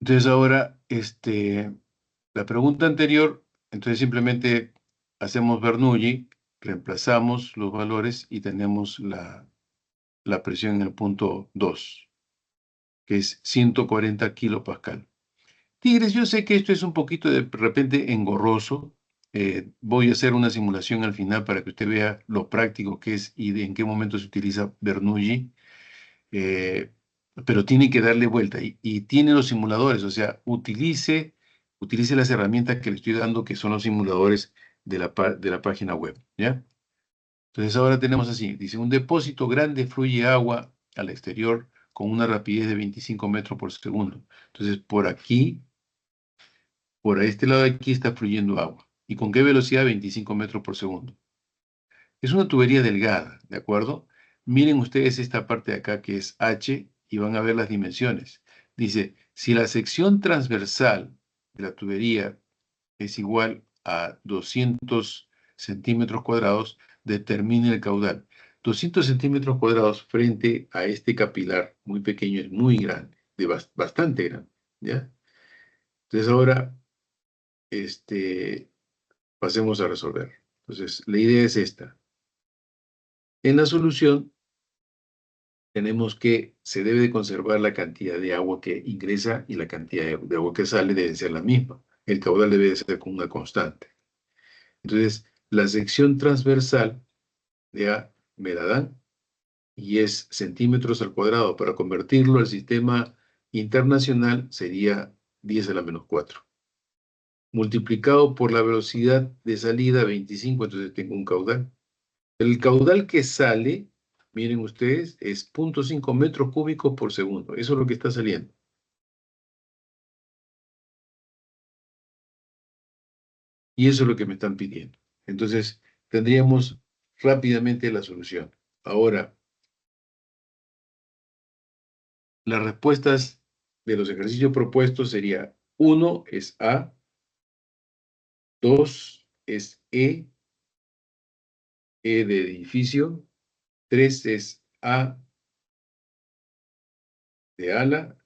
Entonces ahora, la pregunta anterior, entonces simplemente hacemos Bernoulli, reemplazamos los valores y tenemos la presión en el punto 2, que es 140 kilopascal. Tigres, yo sé que esto es un poquito de repente engorroso. Voy a hacer una simulación al final para que usted vea lo práctico que es y en qué momento se utiliza Bernoulli. eh, pero tiene que darle vuelta y tiene los simuladores, o sea, utilice las herramientas que le estoy dando, que son los simuladores de la página web, ¿ya? Entonces ahora tenemos así, dice, un depósito grande fluye agua al exterior con una rapidez de 25 metros por segundo. Entonces, por este lado de aquí está fluyendo agua. ¿Y con qué velocidad? 25 metros por segundo. Es una tubería delgada, ¿de acuerdo? Miren ustedes esta parte de acá que es H y van a ver las dimensiones. Dice, si la sección transversal de la tubería es igual a 200 centímetros cuadrados, determine el caudal. 200 centímetros cuadrados frente a este capilar muy pequeño es muy grande, bastante grande, ¿ya? Entonces ahora, pasemos a resolver. Entonces, la idea es esta. En la solución tenemos que se debe de conservar la cantidad de agua que ingresa y la cantidad de agua que sale deben ser la misma. El caudal debe de ser con una constante. Entonces, la sección transversal de A me la dan y es centímetros al cuadrado. Para convertirlo al sistema internacional sería 10 a la menos 4. Multiplicado por la velocidad de salida 25, entonces tengo un caudal. El caudal que sale, miren ustedes, es 0,5 metros cúbicos por segundo. Eso es lo que está saliendo. Y eso es lo que me están pidiendo. Entonces, tendríamos rápidamente la solución. Ahora, las respuestas de los ejercicios propuestos sería: 1 es A, 2 es E de edificio, 3 es A de ala,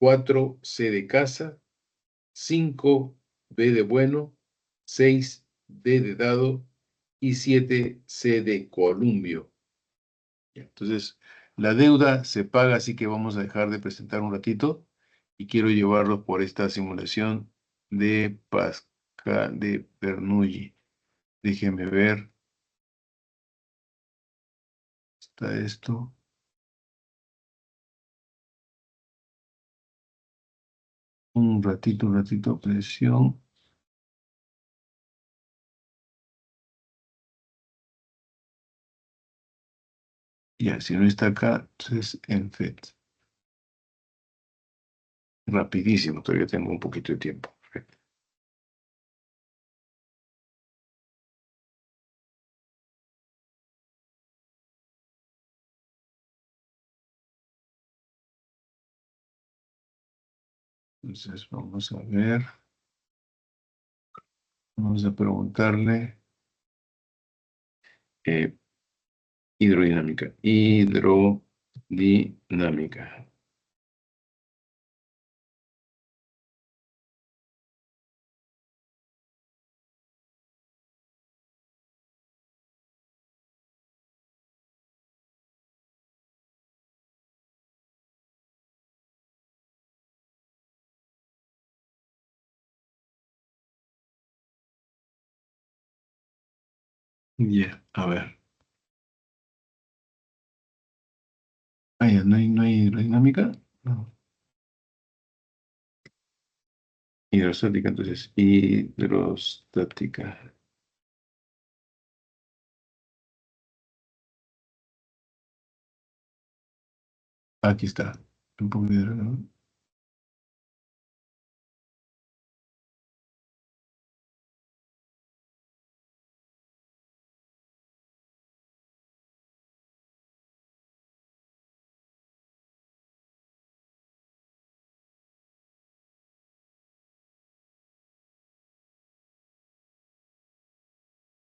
4 C de casa, 5 B de bueno, 6 D de dado y 7 C de columbio. Entonces, la deuda se paga, así que vamos a dejar de presentar un ratito y quiero llevarlos por esta simulación de Pascal de Bernoulli. Déjenme ver, está esto. Un ratito, presión. Ya, si no está acá, entonces en FED. Rapidísimo, todavía tengo un poquito de tiempo. Perfecto. Entonces vamos a ver, vamos a preguntarle eh, hidrodinámica. Hidrodinámica. Ya, a ver. Ah, ya, no hay hidrodinámica. No. Hidrostática, entonces, hidrostática. Aquí está. Un poco de hidro, ¿no?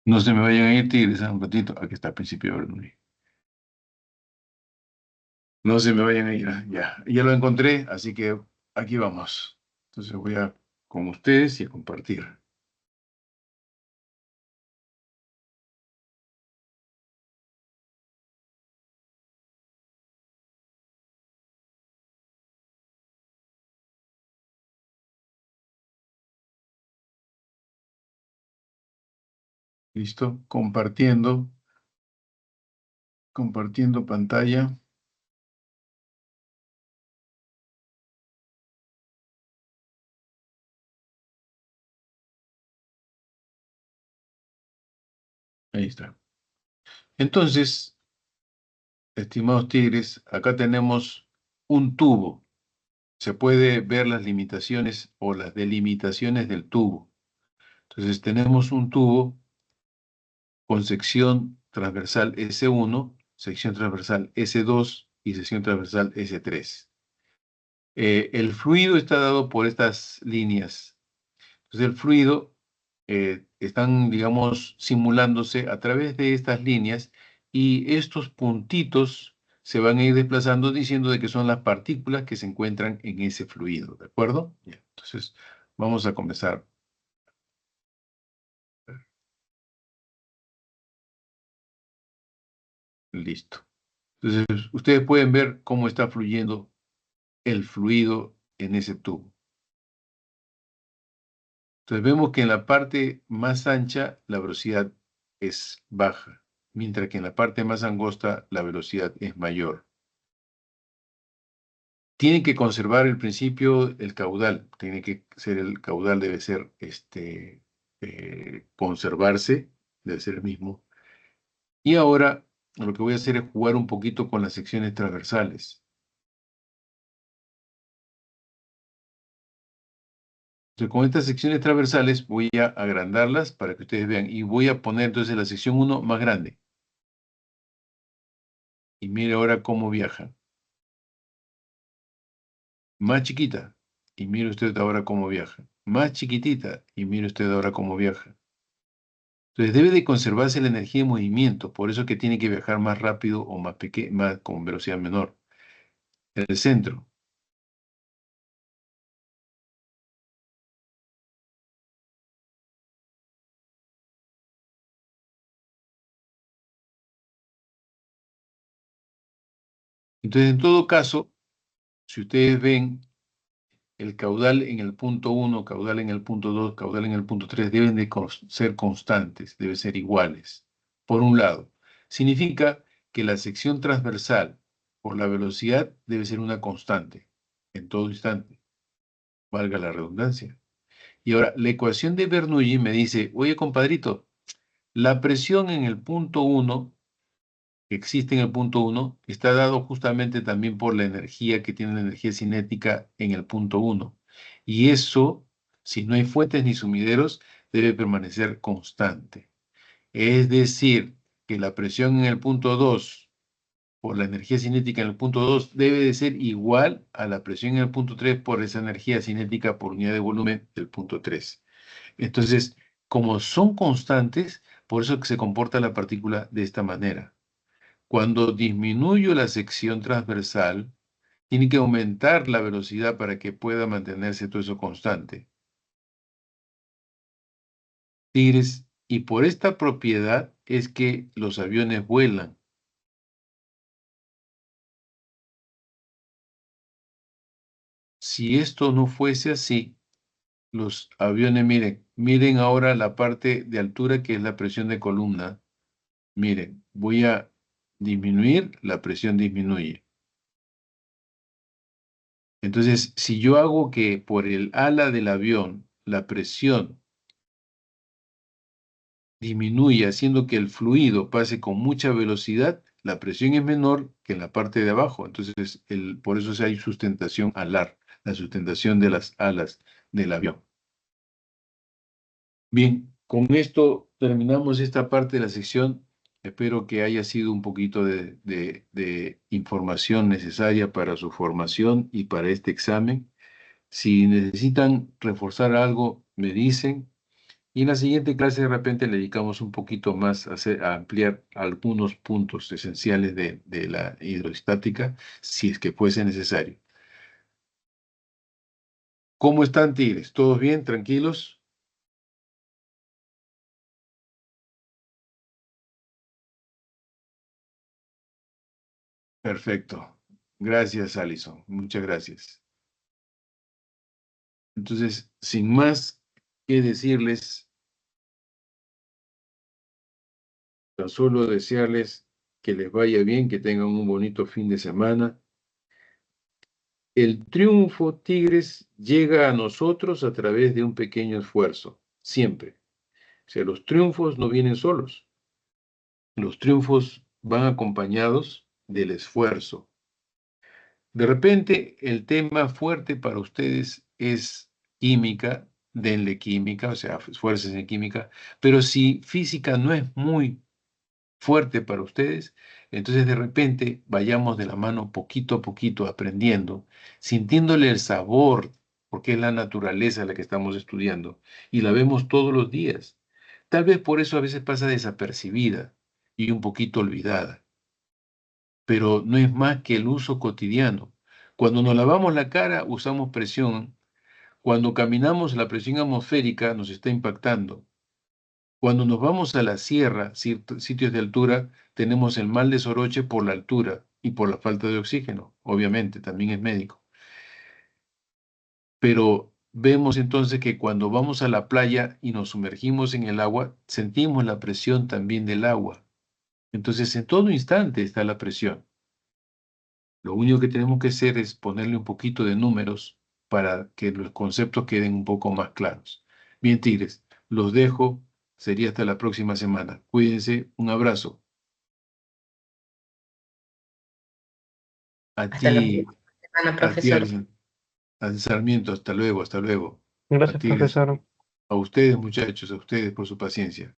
No se me vayan a ir, tigres, un ratito. Aquí está el principio de Bernoulli. No se me vayan a ir. Ya lo encontré, así que aquí vamos. Entonces voy a con ustedes y a compartir. ¿Listo? Compartiendo pantalla. Ahí está. Entonces, estimados tigres, acá tenemos un tubo. Se puede ver las limitaciones o las delimitaciones del tubo. Entonces tenemos un tubo con sección transversal S1, sección transversal S2 y sección transversal S3. El fluido está dado por estas líneas. Entonces el fluido están, digamos, simulándose a través de estas líneas y estos puntitos se van a ir desplazando diciendo de que son las partículas que se encuentran en ese fluido, ¿de acuerdo? Ya, entonces vamos a comenzar. Listo. Entonces ustedes pueden ver cómo está fluyendo el fluido en ese tubo. Entonces vemos que en la parte más ancha la velocidad es baja, mientras que en la parte más angosta la velocidad es mayor. Tienen que conservar el principio, el caudal, tiene que ser el caudal, debe ser conservarse, debe ser el mismo. Y ahora lo que voy a hacer es jugar un poquito con las secciones transversales. Entonces, con estas secciones transversales voy a agrandarlas para que ustedes vean y voy a poner entonces la sección 1 más grande. Y mire ahora cómo viaja. Más chiquita. Y mire usted ahora cómo viaja. Más chiquitita. Y mire usted ahora cómo viaja. Entonces debe de conservarse la energía en movimiento, por eso que tiene que viajar más rápido o más pequeño, más con velocidad menor. En el centro. Entonces, en todo caso, si ustedes ven el caudal en el punto 1, caudal en el punto 2, caudal en el punto 3, deben de ser constantes, deben ser iguales. Por un lado, significa que la sección transversal por la velocidad debe ser una constante en todo instante, valga la redundancia. Y ahora, la ecuación de Bernoulli me dice, oye, compadrito, la presión en el punto 1, que existe en el punto 1, está dado justamente también por la energía que tiene la energía cinética en el punto 1. Y eso, si no hay fuentes ni sumideros, debe permanecer constante. Es decir, que la presión en el punto 2 por la energía cinética en el punto 2 debe de ser igual a la presión en el punto 3 por esa energía cinética por unidad de volumen del punto 3. Entonces, como son constantes, por eso que se comporta la partícula de esta manera. Cuando disminuyo la sección transversal, tiene que aumentar la velocidad para que pueda mantenerse todo eso constante. Tigres, y por esta propiedad es que los aviones vuelan. Si esto no fuese así, los aviones, miren ahora la parte de altura que es la presión de columna. Miren, voy a disminuir, la presión disminuye. Entonces, si yo hago que por el ala del avión la presión disminuye haciendo que el fluido pase con mucha velocidad, la presión es menor que en la parte de abajo. Entonces, por eso hay sustentación alar, la sustentación de las alas del avión. Bien, con esto terminamos esta parte de la sección. Espero que haya sido un poquito de información necesaria para su formación y para este examen. Si necesitan reforzar algo, me dicen. Y en la siguiente clase de repente le dedicamos un poquito más a ampliar algunos puntos esenciales de la hidroestática, si es que fuese necesario. ¿Cómo están, tigres? ¿Todos bien? ¿Tranquilos? Perfecto. Gracias, Alison. Muchas gracias. Entonces, sin más que decirles, tan solo desearles que les vaya bien, que tengan un bonito fin de semana. El triunfo, tigres, llega a nosotros a través de un pequeño esfuerzo, siempre. O sea, los triunfos no vienen solos. Los triunfos van acompañados del esfuerzo. De repente, el tema fuerte para ustedes es química, denle química, o sea, esfuerzos en química, pero si física no es muy fuerte para ustedes, entonces de repente vayamos de la mano poquito a poquito aprendiendo, sintiéndole el sabor, porque es la naturaleza la que estamos estudiando y la vemos todos los días. Tal vez por eso a veces pasa desapercibida y un poquito olvidada, pero no es más que el uso cotidiano. Cuando nos lavamos la cara usamos presión, cuando caminamos la presión atmosférica nos está impactando. Cuando nos vamos a la sierra, sitios de altura, tenemos el mal de Soroche por la altura y por la falta de oxígeno, obviamente, también es médico. Pero vemos entonces que cuando vamos a la playa y nos sumergimos en el agua, sentimos la presión también del agua. Entonces, en todo instante está la presión. Lo único que tenemos que hacer es ponerle un poquito de números para que los conceptos queden un poco más claros. Bien, tigres, los dejo. Sería hasta la próxima semana. Cuídense. Un abrazo. A Hasta la ti, próxima semana, a ti, profesor. a Sarmiento, hasta luego, hasta luego. A Gracias, Tigres, profesor. a ustedes, muchachos, a ustedes por su paciencia.